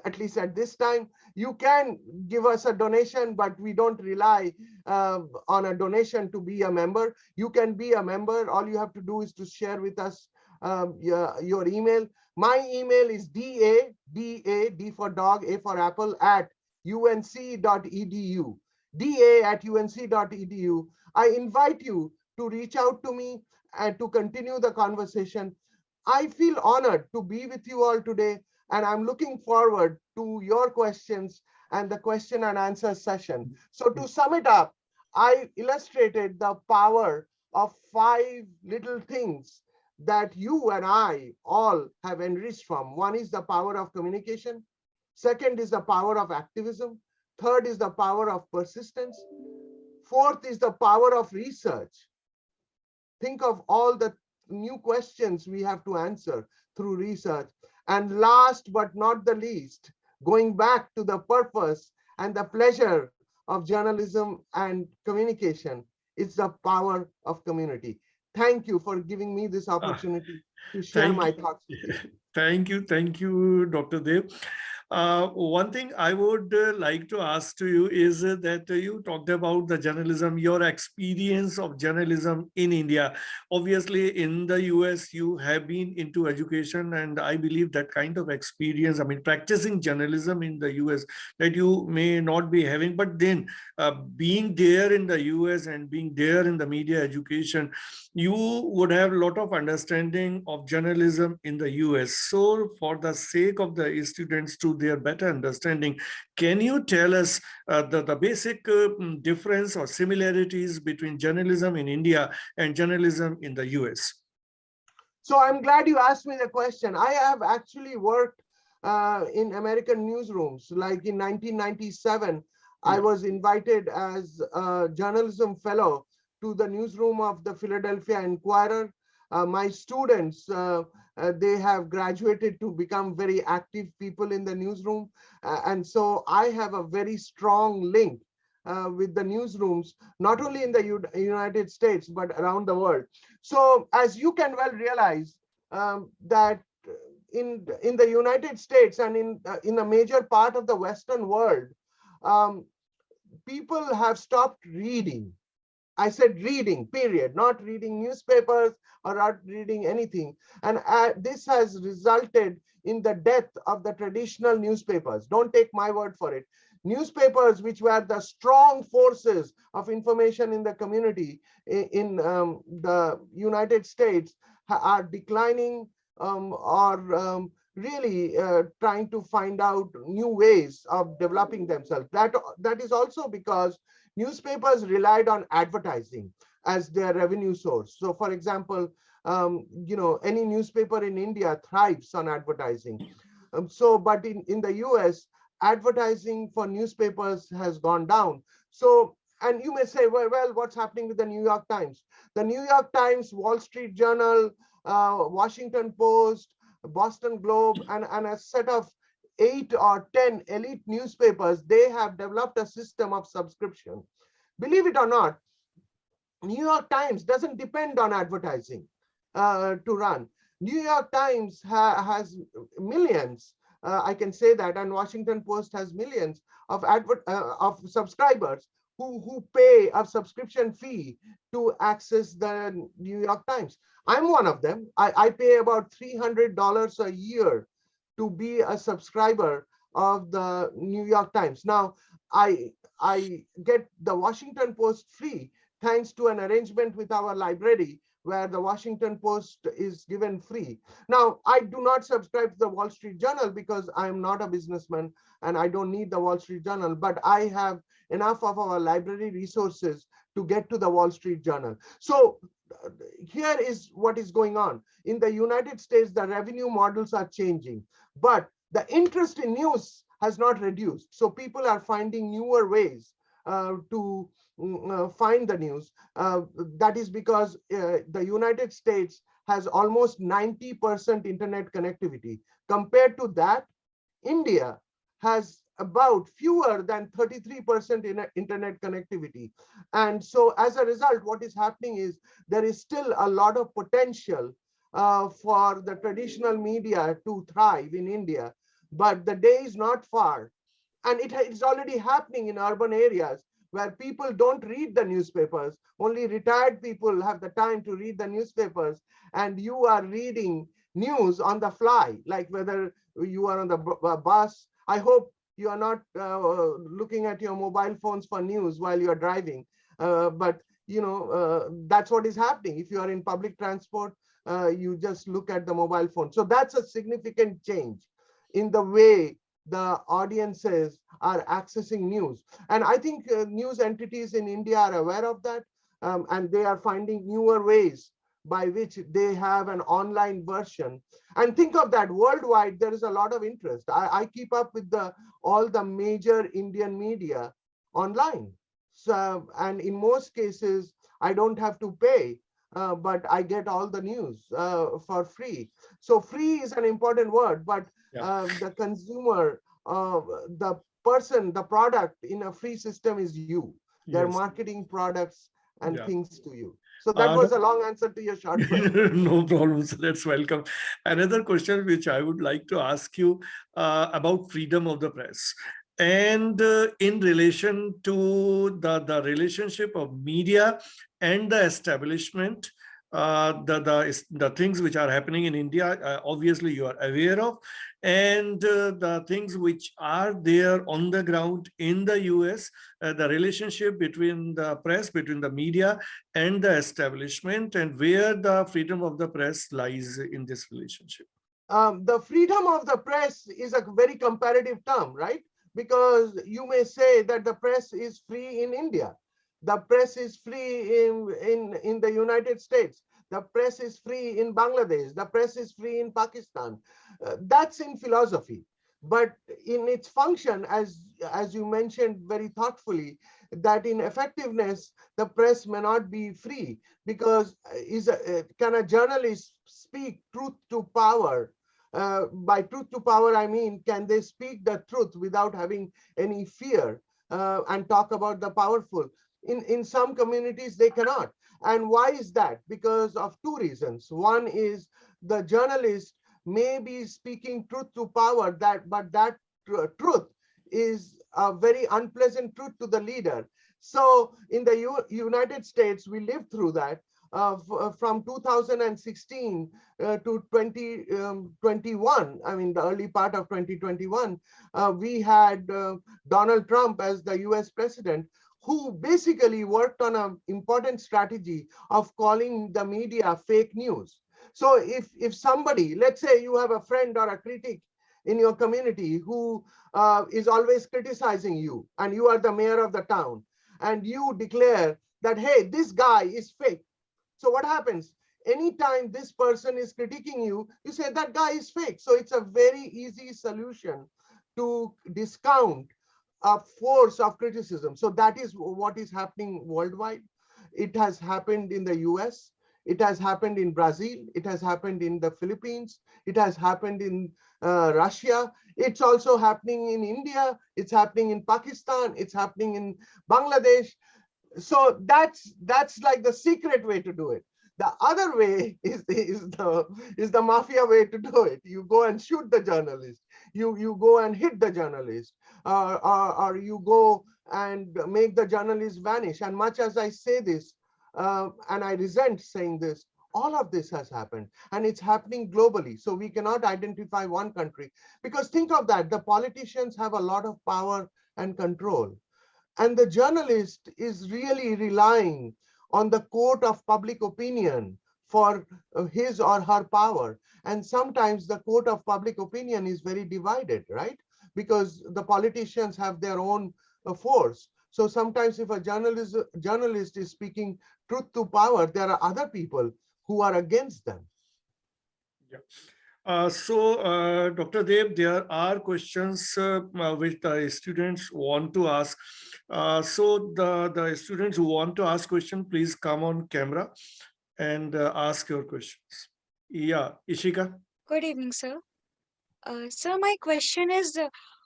at least at this time. You can give us a donation, but we don't rely on a donation to be a member. You can be a member. All you have to do is to share with us your email. My email is D for dog, A for apple, at unc.edu. da@unc.edu. I invite you to reach out to me and to continue the conversation. I feel honored to be with you all today, and I'm looking forward to your questions and the question and answer session. So to sum it up, I illustrated the power of 5 little things that you and I all have enriched from. One is the power of communication. Second is the power of activism. Third is the power of persistence. Fourth is the power of research. Think of all the new questions we have to answer through research. And last but not the least, going back to the purpose and the pleasure of journalism and communication, it's the power of community. Thank you for giving me this opportunity to share my thoughts with you.
Thank you, Dr. Dev. One thing I would like to ask to you is that you talked about the journalism, your experience of journalism in India. Obviously, in the US, you have been into education, and I believe that kind of experience, I mean, practicing journalism in the US, that you may not be having, but then being there in the US and being there in the media education, you would have a lot of understanding of journalism in the US. So for the sake of the students to their better understanding, can you tell us the basic difference or similarities between journalism in India and journalism in the US?
So I'm glad you asked me the question. I have actually worked in American newsrooms. Like in 1997, I was invited as a journalism fellow to the newsroom of the Philadelphia Inquirer. My students, they have graduated to become very active people in the newsroom. And so I have a very strong link with the newsrooms, not only in the United States, but around the world. So as you can well realize, that in the United States and in a major part of the Western world, people have stopped reading. I said reading, period, not reading newspapers or not reading anything. And this has resulted in the death of the traditional newspapers. Don't take my word for it. Newspapers, which were the strong forces of information in the community in the United States, are declining or really trying to find out new ways of developing themselves. That is also because newspapers relied on advertising as their revenue source. So for example, any newspaper in India thrives on advertising. But in the US, advertising for newspapers has gone down. So, and you may say, well, what's happening with the New York Times? The New York Times, Wall Street Journal, Washington Post, Boston Globe, and a set of 8 or 10 elite newspapers, they have developed a system of subscription. Believe it or not, New York Times doesn't depend on advertising to run. New York Times has millions, I can say that, and Washington Post has millions of subscribers who pay a subscription fee to access the New York Times. I'm one of them. I pay about $300 a year to be a subscriber of the New York Times. Now, I get the Washington Post free thanks to an arrangement with our library where the Washington Post is given free. Now, I do not subscribe to the Wall Street Journal because I am not a businessman and I don't need the Wall Street Journal, but I have enough of our library resources to get to the Wall Street Journal. So here is what is going on. In the United States, the revenue models are changing, but the interest in news has not reduced. So people are finding newer ways to find the news. That is because the United States has almost 90% internet connectivity. Compared to that, India has about fewer than 33% in internet connectivity. And so as a result, what is happening is there is still a lot of potential for the traditional media to thrive in India. but the day is not far. And it's already happening in urban areas where people don't read the newspapers. Only retired people have the time to read the newspapers, and you are reading news on the fly, like whether you are on the bus. I hope you are not looking at your mobile phones for news while you are driving, but that's what is happening. If you are in public transport, you just look at the mobile phone. So that's a significant change in the way the audiences are accessing news. And I think news entities in India are aware of that, and they are finding newer ways by which they have an online version. And think of that, worldwide, there is a lot of interest. I keep up with all the major Indian media online. So, and in most cases, I don't have to pay, but I get all the news for free. So free is an important word, but the consumer, the person, the product in a free system is you. They're
Yes.
marketing products and
Yeah.
things to you. So that was a long answer to your short question.
No problem. So that's welcome. Another question which I would like to ask you about freedom of the press. And in relation to the relationship of media and the establishment, the things which are happening in India, obviously you are aware of, and the things which are there on the ground in the US, the relationship between the press, between the media and the establishment, and where the freedom of the press lies in this relationship.
The freedom of the press is a very comparative term, right? Because you may say that the press is free in India. The press is free in the United States. The press is free in Bangladesh. The press is free in Pakistan. That's in philosophy. But in its function, as you mentioned very thoughtfully, that in effectiveness, the press may not be free, because can a journalist speak truth to power? By truth to power, I mean, can they speak the truth without having any fear and talk about the powerful? In some communities, they cannot. And why is that? Because of two reasons. One is the journalist may be speaking truth to power, but that truth is a very unpleasant truth to the leader. So in the United States, we lived through that. From 2016 to 2021, I mean, the early part of 2021, we had Donald Trump as the US president, who basically worked on an important strategy of calling the media fake news. So if somebody, let's say you have a friend or a critic in your community who is always criticizing you, and you are the mayor of the town, and you declare that, hey, this guy is fake. So what happens? Anytime this person is critiquing you, you say that guy is fake. So it's a very easy solution to discount a force of criticism. So that is what is happening worldwide. It has happened in the US. It has happened in Brazil. It has happened in the Philippines. It has happened in Russia. It's also happening in India. It's happening in Pakistan. It's happening in Bangladesh. So that's like the secret way to do it. The other way is the mafia way to do it. You go and shoot the journalist. You go and hit the journalist, or you go and make the journalist vanish. And much as I say this, and I resent saying this, all of this has happened, and it's happening globally. So we cannot identify one country, because think of that, the politicians have a lot of power and control. And the journalist is really relying on the court of public opinion for his or her power. And sometimes the court of public opinion is very divided, right? Because the politicians have their own force. So sometimes if a journalist is speaking truth to power, there are other people who are against them.
Yeah. Dr. Dev, there are questions which the students want to ask. So the students who want to ask question, please come on camera and ask your questions. Yeah, Ishika.
Good evening, sir. Sir, my question is,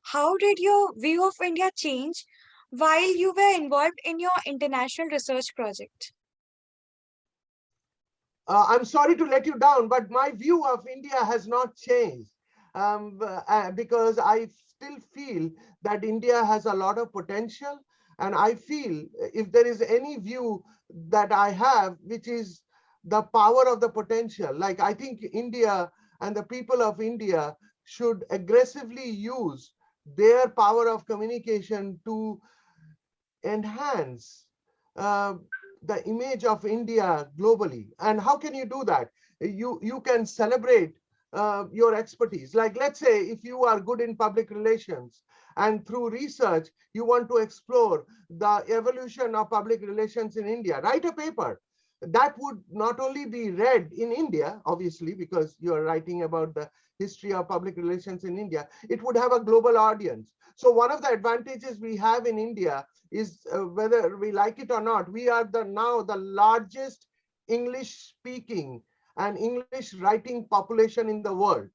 how did your view of India change while you were involved in your international research project?
I'm sorry to let you down, but my view of India has not changed. because I still feel that India has a lot of potential. And I feel if there is any view that I have, which is the power of the potential, like I think India and the people of India should aggressively use their power of communication to enhance uh, the image of India globally. And how can you do that? You can celebrate your expertise. Like, let's say if you are good in public relations and through research, you want to explore the evolution of public relations in India, write a paper. That would not only be read in India, obviously, because you're writing about the history of public relations in India, it would have a global audience. So one of the advantages we have in India is whether we like it or not, we are now the largest English speaking and English writing population in the world.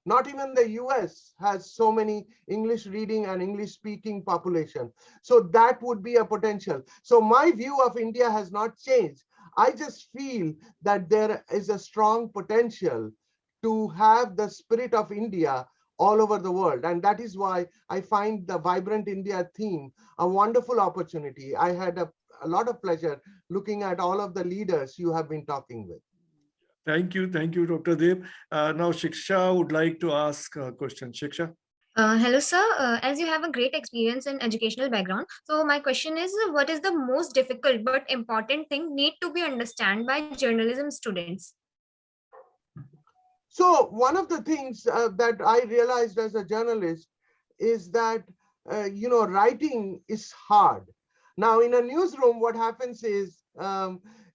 Not even the US has so many English reading and English speaking population. So that would be a potential. So my view of India has not changed. I just feel that there is a strong potential to have the spirit of India all over the world. And that is why I find the Vibrant India theme a wonderful opportunity. I had a lot of pleasure looking at all of the leaders you have been talking with.
Thank you, Dr. Dev. Now Shiksha would like to ask a question. Shiksha.
Hello, sir. As you have a great experience in educational background, so my question is, what is the most difficult but important thing need to be understood by journalism students?
So one of the things that I realized as a journalist is that, writing is hard. Now, in a newsroom, what happens is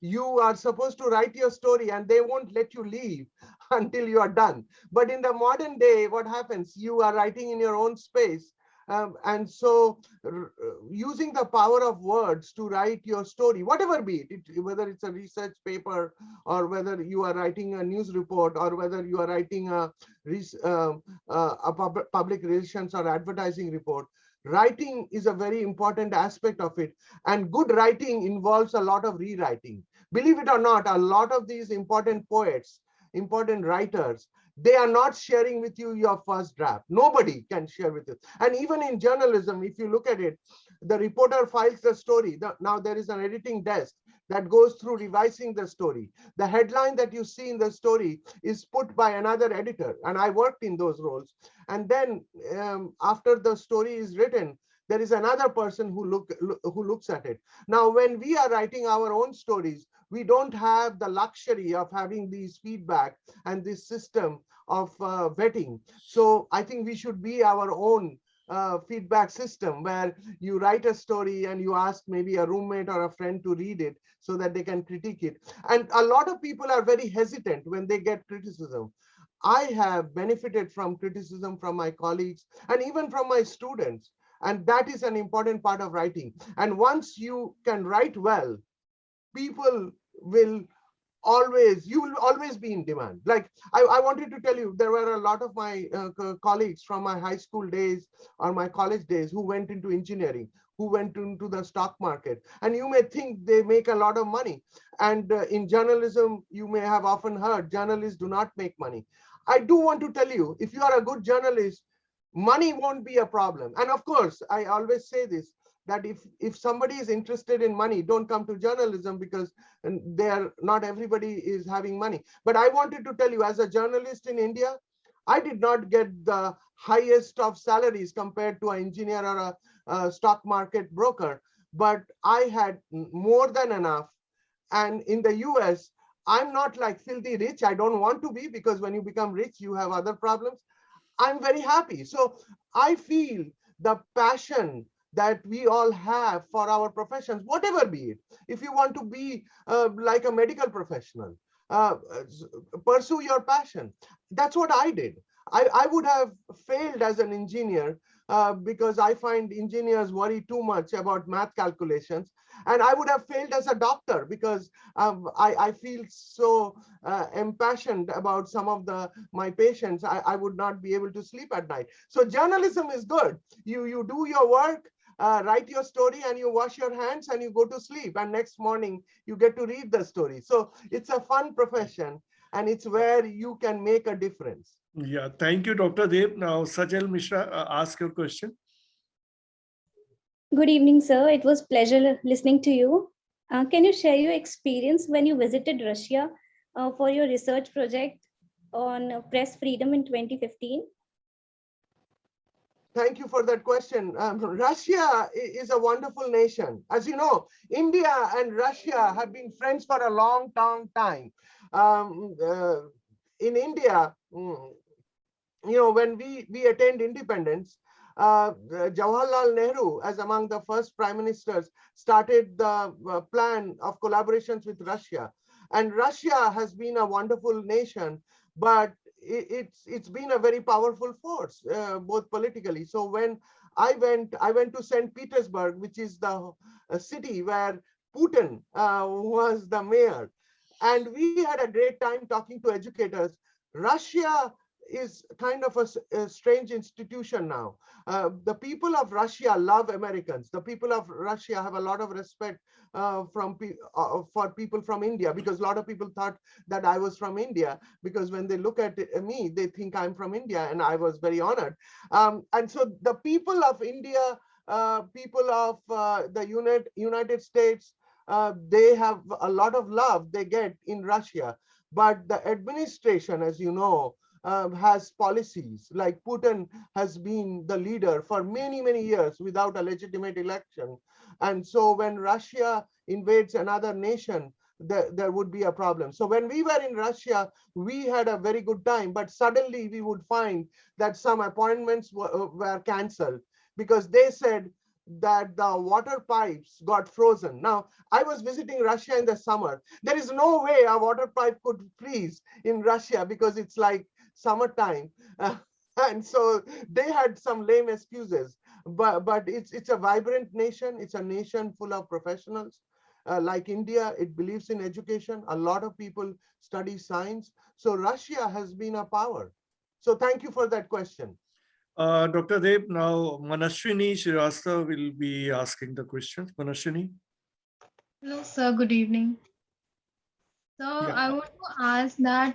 you are supposed to write your story and they won't let you leave until you are done. But in the modern day, what happens? You are writing in your own space. And so using the power of words to write your story, whatever be it, whether it's a research paper or whether you are writing a news report or whether you are writing a public relations or advertising report, writing is a very important aspect of it. And good writing involves a lot of rewriting. Believe it or not, a lot of these important poets, important writers, they are not sharing with you your first draft. Nobody can share with you. And even in journalism, if you look at it, the reporter files the story. Now there is an editing desk that goes through revising the story. The headline that you see in the story is put by another editor. And I worked in those roles. And then after the story is written, there is another person who looks at it. Now, when we are writing our own stories, we don't have the luxury of having these feedback and this system of vetting. So I think we should be our own feedback system where you write a story and you ask maybe a roommate or a friend to read it so that they can critique it. And a lot of people are very hesitant when they get criticism. I have benefited from criticism from my colleagues and even from my students. And that is an important part of writing. And once you can write well, people will you will always be in demand. Like I wanted to tell you, there were a lot of my colleagues from my high school days or my college days who went into engineering, who went into the stock market. And you may think they make a lot of money. And in journalism, you may have often heard journalists do not make money. I do want to tell you, if you are a good journalist, money won't be a problem. And of course, I always say this, that if somebody is interested in money, don't come to journalism because not everybody is having money. But I wanted to tell you, as a journalist in India, I did not get the highest of salaries compared to an engineer or a stock market broker, but I had more than enough. And in the US, I'm not like filthy rich. I don't want to be, because when you become rich, you have other problems. I'm very happy. So I feel the passion that we all have for our professions, whatever be it. If you want to be like a medical professional, pursue your passion. That's what I did. I would have failed as an engineer because I find engineers worry too much about math calculations. And I would have failed as a doctor because I feel so impassioned about some of my patients. I would not be able to sleep at night. So journalism is good. You do your work, write your story, and you wash your hands and you go to sleep. And next morning, you get to read the story. So it's a fun profession, and it's where you can make a difference.
Yeah, thank you, Dr. Dev. Now, Sajal Mishra, ask your question.
Good evening, sir. It was pleasure listening to you. Can you share your experience when you visited Russia for your research project on press freedom in 2015?
Thank you for that question. Russia is a wonderful nation. As you know, India and Russia have been friends for a long time. In India, when we attained independence, Jawaharlal Nehru, as among the first prime ministers, started the plan of collaborations with Russia. And Russia has been a wonderful nation, but it's been a very powerful force, both politically. So when I went to St. Petersburg, which is the city where Putin was the mayor, and we had a great time talking to educators. Russia is kind of a strange institution now. The people of Russia love Americans. The people of Russia have a lot of respect for people from India, because a lot of people thought that I was from India, because when they look at me, they think I'm from India, and I was very honored. And so the people of India, people of the United States, they have a lot of love they get in Russia. But the administration, as you know, has policies. Like Putin has been the leader for many years without a legitimate election. And so when Russia invades another nation, there would be a problem. So when we were in Russia, we had a very good time, but suddenly we would find that some appointments were canceled because they said that the water pipes got frozen. Now, I was visiting Russia in the summer. There is no way a water pipe could freeze in Russia because it's like summertime. And so they had some lame excuses, but it's a vibrant nation. It's a nation full of professionals. Like India, it believes in education. A lot of people study science. So Russia has been a power. So thank you for that question.
Dr. Dev, now Manashwini Srivastava will be asking the questions. Manashwini.
Hello, sir. Good evening. So I want to ask that,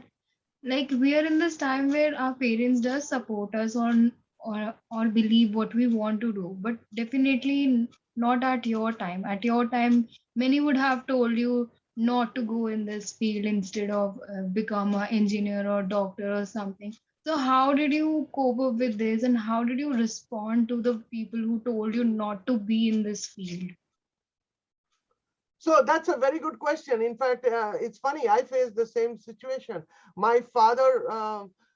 like, we are in this time where our parents does support us on or believe what we want to do, but definitely not at your time. At your time, many would have told you not to go in this field instead of become an engineer or doctor or something. So how did you cope up with this, and how did you respond to the people who told you not to be in this field?
So that's a very good question. In fact, it's funny, I faced the same situation. My father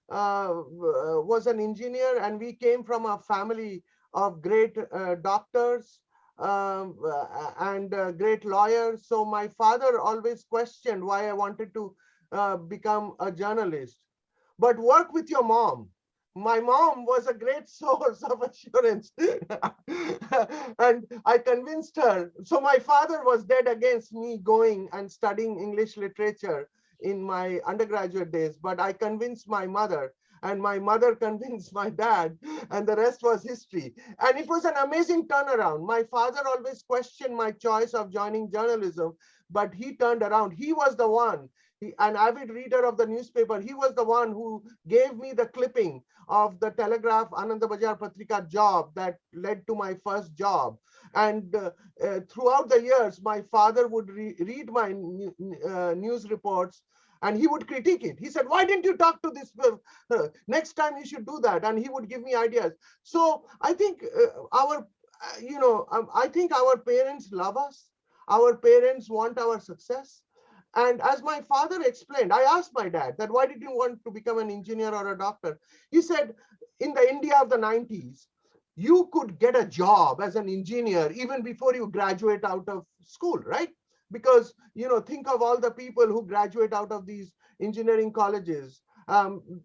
was an engineer, and we came from a family of great doctors and great lawyers. So my father always questioned why I wanted to become a journalist. But work with your mom. My mom was a great source of assurance. And I convinced her. So my father was dead against me going and studying English literature in my undergraduate days, but I convinced my mother, and my mother convinced my dad, and the rest was history. And it was an amazing turnaround. My father always questioned my choice of joining journalism, but he turned around. He was the one, an avid reader of the newspaper. He was the one who gave me the clipping of the Telegraph Anandabajar Patrika job that led to my first job. And throughout the years, my father would read my news reports, and he would critique it. He said, why didn't you talk to this? Next time you should do that. And he would give me ideas. So I think I think our parents love us. Our parents want our success. And as my father explained, I asked my dad that, why did you want to become an engineer or a doctor? He said, in the India of the 90s, you could get a job as an engineer even before you graduate out of school, right? Because, think of all the people who graduate out of these engineering colleges.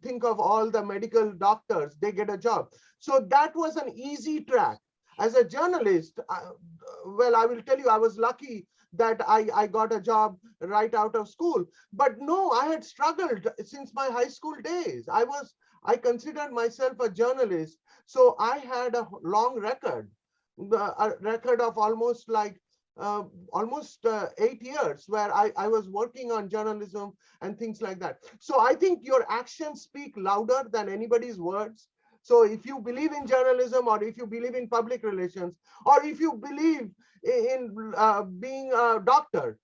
Think of all the medical doctors, they get a job. So that was an easy track. As a journalist, well, I will tell you, I was lucky that I got a job right out of school. But no, I had struggled since my high school days. I considered myself a journalist. So I had a long record, a record of almost like almost 8 years, where I was working on journalism and things like that. So I think your actions speak louder than anybody's words. So if you believe in journalism, or if you believe in public relations, or if you believe in being a doctor,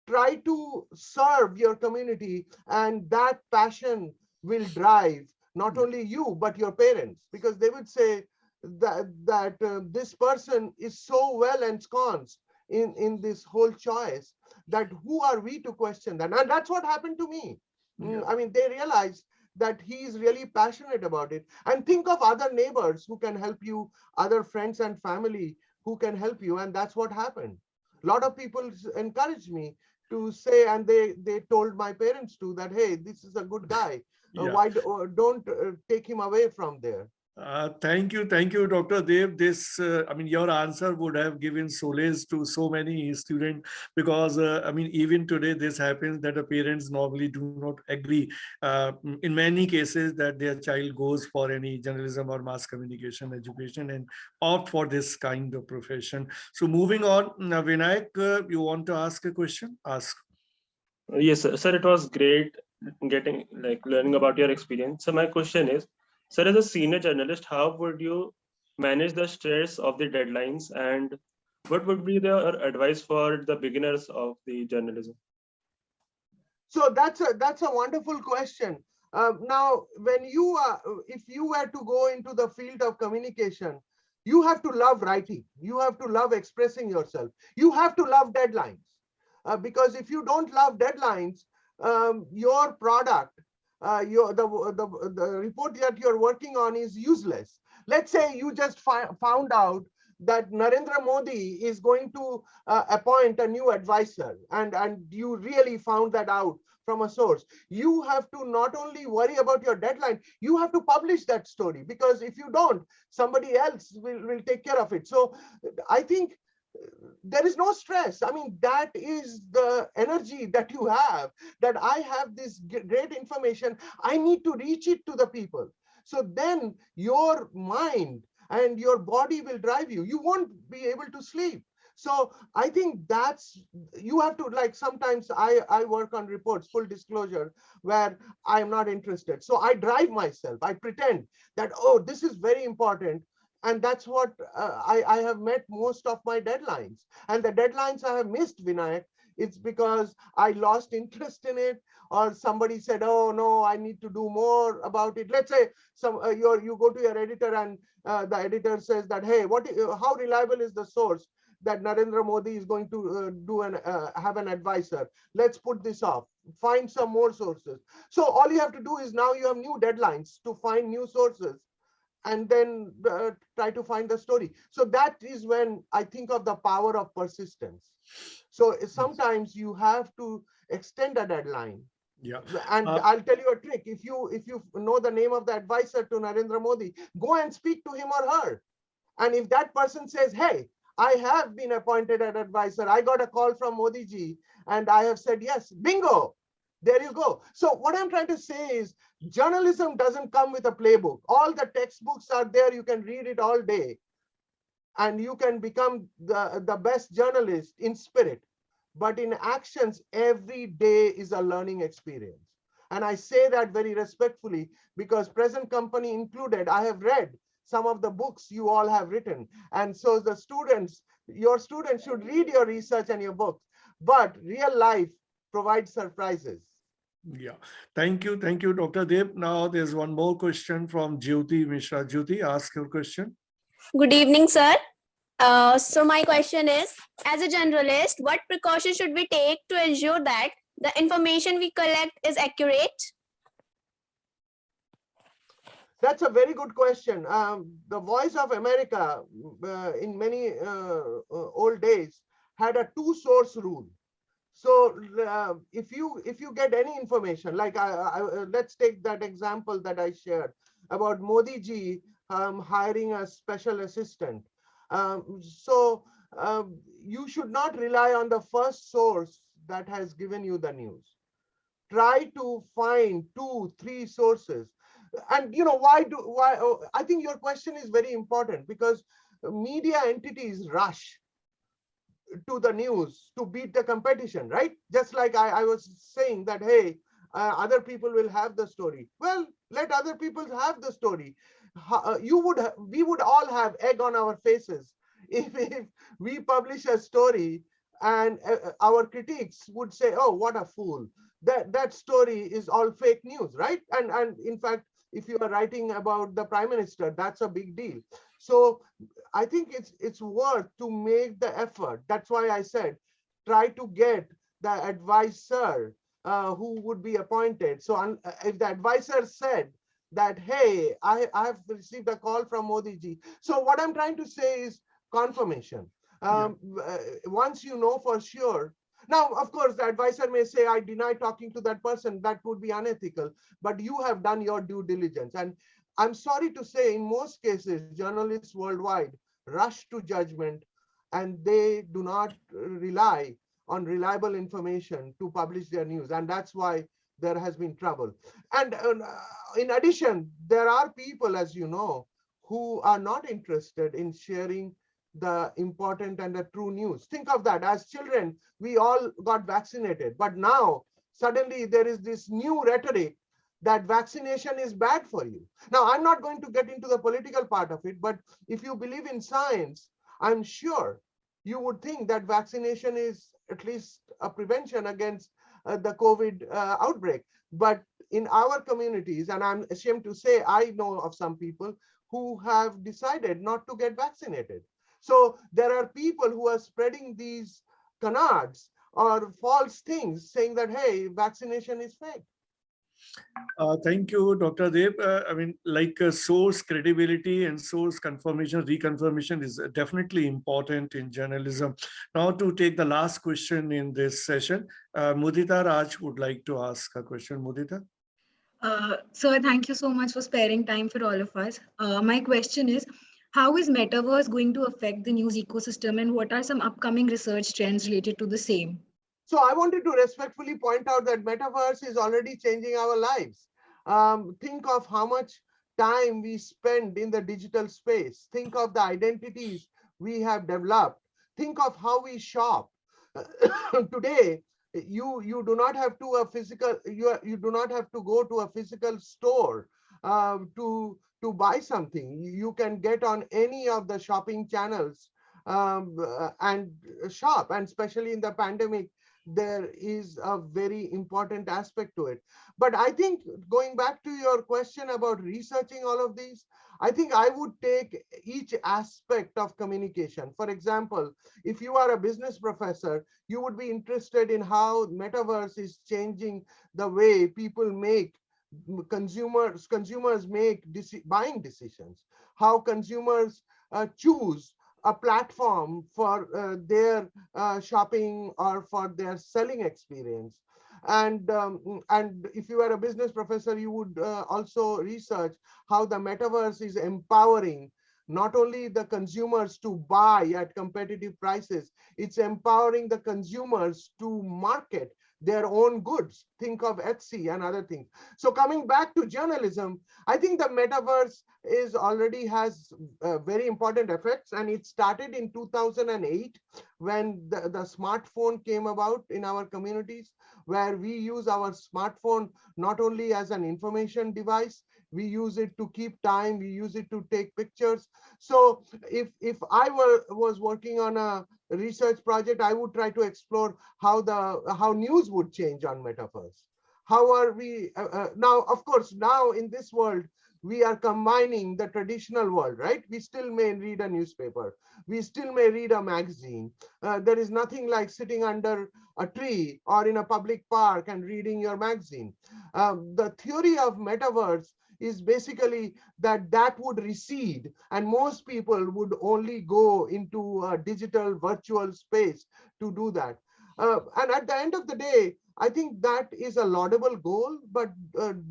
try to serve your community, and that passion will drive not only you but your parents, because they would say that this person is so well ensconced in this whole choice, that who are we to question that? And that's what happened to me. I mean, they realized that he is really passionate about it. And think of other neighbors who can help you, other friends and family who can help you, and that's what happened. A lot of people encouraged me to say, and they told my parents too, that hey, this is a good guy.
Yeah.
Why don't take him away from there?
Thank you, Dr. Dev. This, I mean, your answer would have given solace to so many students, because, I mean, even today this happens that the parents normally do not agree in many cases that their child goes for any journalism or mass communication education and opt for this kind of profession. So moving on, Vinayak, you want to ask a question? Ask.
Yes, sir, it was great getting learning about your experience. So my question is, sir, as a senior journalist, how would you manage the stress of the deadlines, and what would be the advice for the beginners of the journalism?
So that's a wonderful question. Now, when if you were to go into the field of communication, you have to love writing. You have to love expressing yourself. You have to love deadlines. Because if you don't love deadlines, your product, the report that you're working on is useless. Let's say you just found out that Narendra Modi is going to appoint a new advisor, and you really found that out from a source. You have to not only worry about your deadline, you have to publish that story, because if you don't, somebody else will take care of it. So I think there is no stress. I mean, that is the energy that you have, that I have this great information, I need to reach it to the people. So then your mind and your body will drive you. You won't be able to sleep. So I think that's, you have to, like, sometimes I work on reports, full disclosure, where I'm not interested. So I drive myself. I pretend that, oh, this is very important. And that's what I have met most of my deadlines. And the deadlines I have missed, Vinayak, it's because I lost interest in it, or somebody said, oh no, I need to do more about it. Let's say you go to your editor, and the editor says that, hey, how reliable is the source that Narendra Modi is going to have an advisor? Let's put this off, find some more sources. So all you have to do is, now you have new deadlines to find new sources, and then try to find the story. So that is when I think of the power of persistence. So sometimes you have to extend a deadline.
Yeah.
And I'll tell you a trick. If you know the name of the advisor to Narendra Modi, go and speak to him or her. And if that person says, hey, I have been appointed an advisor, I got a call from Modi ji, and I have said yes, bingo, there you go. So what I'm trying to say is, journalism doesn't come with a playbook. All the textbooks are there, you can read it all day, and you can become the best journalist in spirit. But in actions, every day is a learning experience. And I say that very respectfully, because present company included, I have read some of the books you all have written. And so the students, your students should read your research and your books, but real life provides surprises.
Yeah, thank you, Dr. Dev. Now there's one more question from Jyoti Mishra. Jyoti, ask your question.
Good evening, sir. So my question is, as a journalist, what precautions should we take to ensure that the information we collect is accurate?
That's a very good question. The Voice of America in many old days had a two-source rule. So if you get any information, like let's take that example that I shared about Modi ji hiring a special assistant. You should not rely on the first source that has given you the news. Try to find 2-3 sources. And you know, why I think your question is very important, because media entities rush. to the news to beat the competition, right? Just like I was saying that, hey, other people will have the story. Well, let other people have the story. We would all have egg on our faces if we publish a story and our critics would say, oh, what a fool. That story is all fake news, right? And in fact, if you are writing about the prime minister, that's a big deal. So I think it's worth to make the effort. That's why I said, try to get the advisor who would be appointed. So if the advisor said that, hey, I have received a call from Modi ji. So what I'm trying to say is confirmation. Once you know for sure. Now, of course, the advisor may say, I deny talking to that person. That would be unethical, but you have done your due diligence. And I'm sorry to say, in most cases, journalists worldwide rush to judgment and they do not rely on reliable information to publish their news. And that's why there has been trouble. And in addition, there are people, as you know, who are not interested in sharing the important and the true news. Think of that. As children, we all got vaccinated, but now suddenly there is this new rhetoric that vaccination is bad for you. Now, I'm not going to get into the political part of it, but if you believe in science, I'm sure you would think that vaccination is at least a prevention against the COVID outbreak. But in our communities, and I'm ashamed to say, I know of some people who have decided not to get vaccinated. So there are people who are spreading these canards or false things saying that, hey, vaccination is fake.
Thank you, Dr. Dev. I mean, like source credibility and source confirmation, reconfirmation is definitely important in journalism. Now, to take the last question in this session, Mudita Raj would like to ask a question. Mudita?
Sir, thank you so much for sparing time for all of us. My question is, how is metaverse going to affect the news ecosystem, and what are some upcoming research trends related to the same?
So I wanted to respectfully point out that metaverse is already changing our lives. Think of how much time we spend in the digital space. Think of the identities we have developed. Think of how we shop. Today, you do not have to you do not have to go to a physical store to buy something. You can get on any of the shopping channels and shop. And especially in the pandemic, there is a very important aspect to it. But I think, going back to your question about researching all of these, I think I would take each aspect of communication. For example, if you are a business professor, you would be interested in how metaverse is changing the way people make consumers make buying decisions, how consumers choose a platform for their shopping or for their selling experience. And if you are a business professor, you would also research how the metaverse is empowering not only the consumers to buy at competitive prices, it's empowering the consumers to market their own goods. Think of Etsy and other things. So coming back to journalism, I think the metaverse already has very important effects, and it started in 2008 when the smartphone came about in our communities, where we use our smartphone not only as an information device, we use it to keep time, we use it to take pictures. So if I was working on a research project, I would try to explore how news would change on metaverse. How are we now? Of course, now in this world, we are combining the traditional world, right? We still may read a newspaper. We still may read a magazine. There is nothing like sitting under a tree or in a public park and reading your magazine. The theory of metaverse is basically that would recede, and most people would only go into a digital virtual space to do that. And at the end of the day, I think that is a laudable goal, but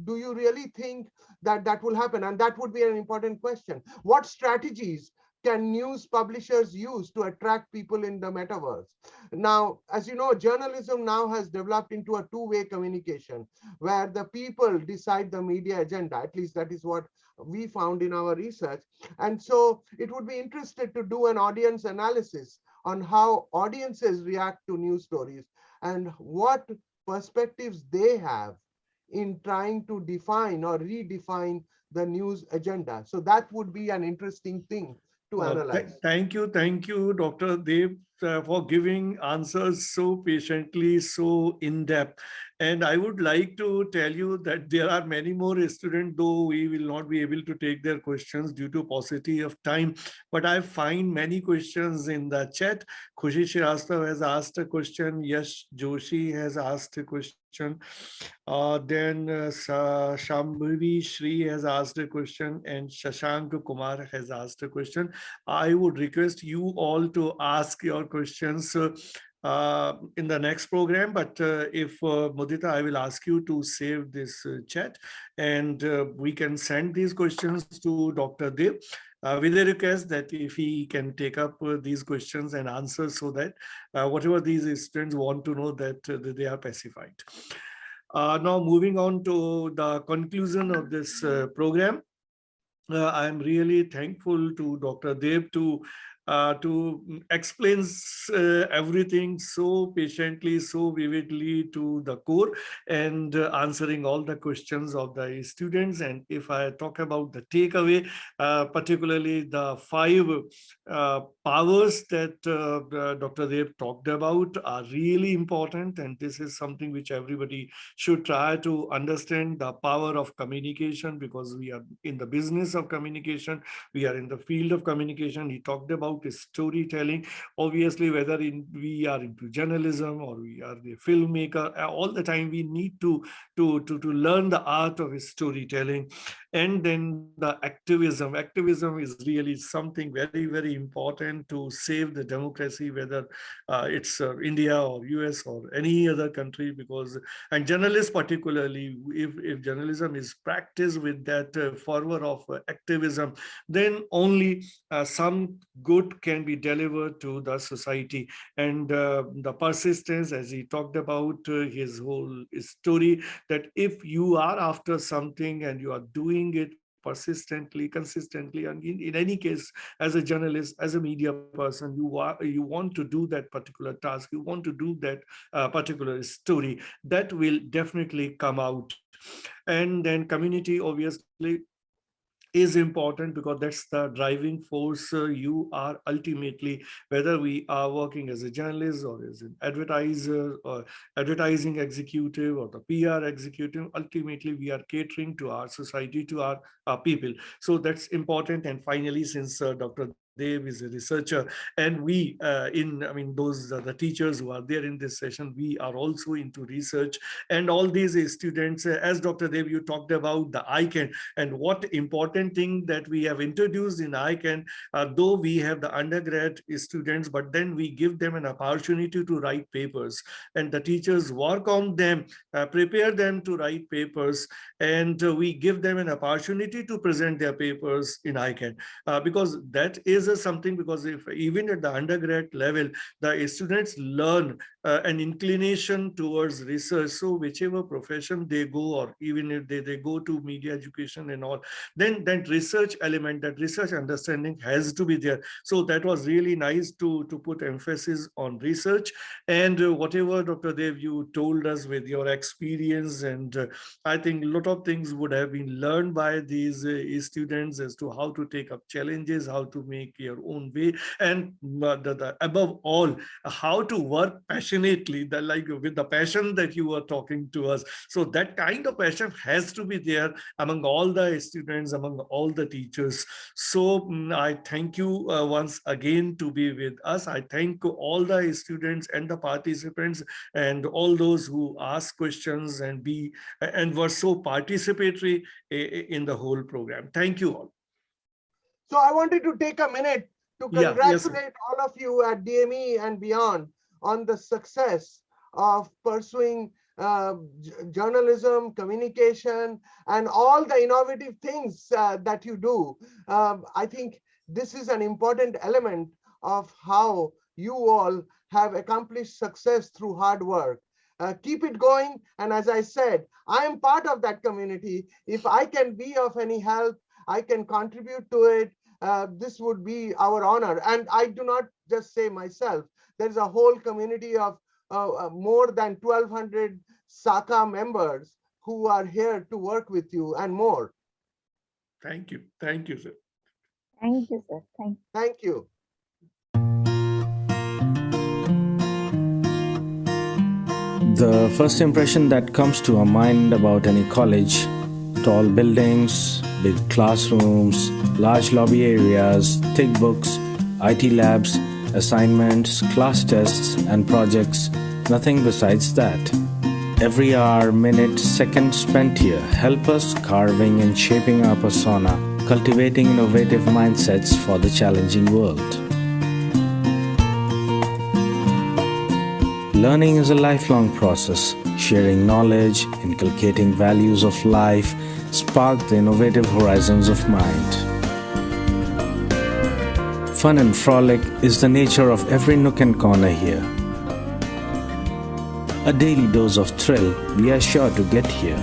do you really think that will happen? And that would be an important question. What strategies can news publishers use to attract people in the metaverse? Now, as you know, journalism now has developed into a two-way communication where the people decide the media agenda. At least that is what we found in our research. And so it would be interested to do an audience analysis on how audiences react to news stories and what perspectives they have in trying to define or redefine the news agenda. So that would be an interesting thing to analyze.
Thank you, Dr. Dev, for giving answers so patiently, so in depth. And I would like to tell you that there are many more students, though we will not be able to take their questions due to paucity of time. But I find many questions in the chat. Khushi Shrivastava has asked a question. Yash Joshi has asked a question. Then Shambhavi Shri has asked a question, and Shashank Kumar has asked a question. I would request you all to ask your questions in the next program, but if Mudita, I will ask you to save this chat, and we can send these questions to Dr. Dev with a request that if he can take up these questions and answers so that whatever these students want to know, that they are pacified. Now moving on to the conclusion of this program. I'm really thankful to Dr. Dev to explain everything so patiently, so vividly to the core, and answering all the questions of the students. And if I talk about the takeaway, particularly the 5 powers that Dr. Dev talked about are really important, and this is something which everybody should try to understand: the power of communication, because we are in the business of communication, we are in the field of communication. He talked about storytelling. Obviously, whether we are into journalism or we are the filmmaker, all the time we need to learn the art of storytelling. And then the activism. Activism is really something very, very important to save the democracy, whether it's India or US or any other country, because, and journalists particularly, if journalism is practiced with that fervor of activism, then only some good can be delivered to the society. And the persistence, as he talked about his whole story, that if you are after something and you are doing it persistently, consistently, and in any case, as a journalist, as a media person, you want to do that particular task, you want to do that particular story, that will definitely come out. And then community, obviously, is important, because that's the driving force. You are ultimately, whether we are working as a journalist or as an advertiser or advertising executive or the PR executive, ultimately we are catering to our society, to our people. So that's important. And finally, since Dr. Dev is a researcher, and we those are the teachers who are there in this session, we are also into research. And all these students, as Dr. Dev, you talked about the ICANN, and what important thing that we have introduced in ICANN, though we have the undergrad students, but then we give them an opportunity to write papers, and the teachers work on them, prepare them to write papers, and we give them an opportunity to present their papers in ICANN, because that is something, because if even at the undergrad level, the students learn an inclination towards research. So whichever profession they go, or even if they go to media education and all, then that research element, that research understanding has to be there. So that was really nice to put emphasis on research. And whatever, Dr. Dev, you told us with your experience, and I think a lot of things would have been learned by these students as to how to take up challenges, how to make your own way, and above all, how to work passionately, like with the passion that you were talking to us. So that kind of passion has to be there among all the students, among all the teachers. So I thank you once again to be with us. I thank all the students and the participants and all those who asked questions and were so participatory in the whole program. Thank you all.
So I wanted to take a minute to congratulate all of you at DME and beyond on the success of pursuing journalism, communication, and all the innovative things that you do. I think this is an important element of how you all have accomplished success through hard work. Keep it going. And as I said, I am part of that community. If I can be of any help, I can contribute to it. This would be our honor. And I do not just say myself. There's a whole community of more than 1,200 SACA members who are here to work with you and more.
Thank you. Thank you, sir.
Thank you, sir.
Thank you.
The first impression that comes to our mind about any college: tall buildings, big classrooms, large lobby areas, thick books, IT labs, assignments, class tests, and projects. Nothing besides that. Every hour, minute, second spent here help us carving and shaping our persona, cultivating innovative mindsets for the challenging world. Learning is a lifelong process. Sharing knowledge, inculcating values of life, spark the innovative horizons of mind. Fun and frolic is the nature of every nook and corner here. A daily dose of thrill we are sure to get here.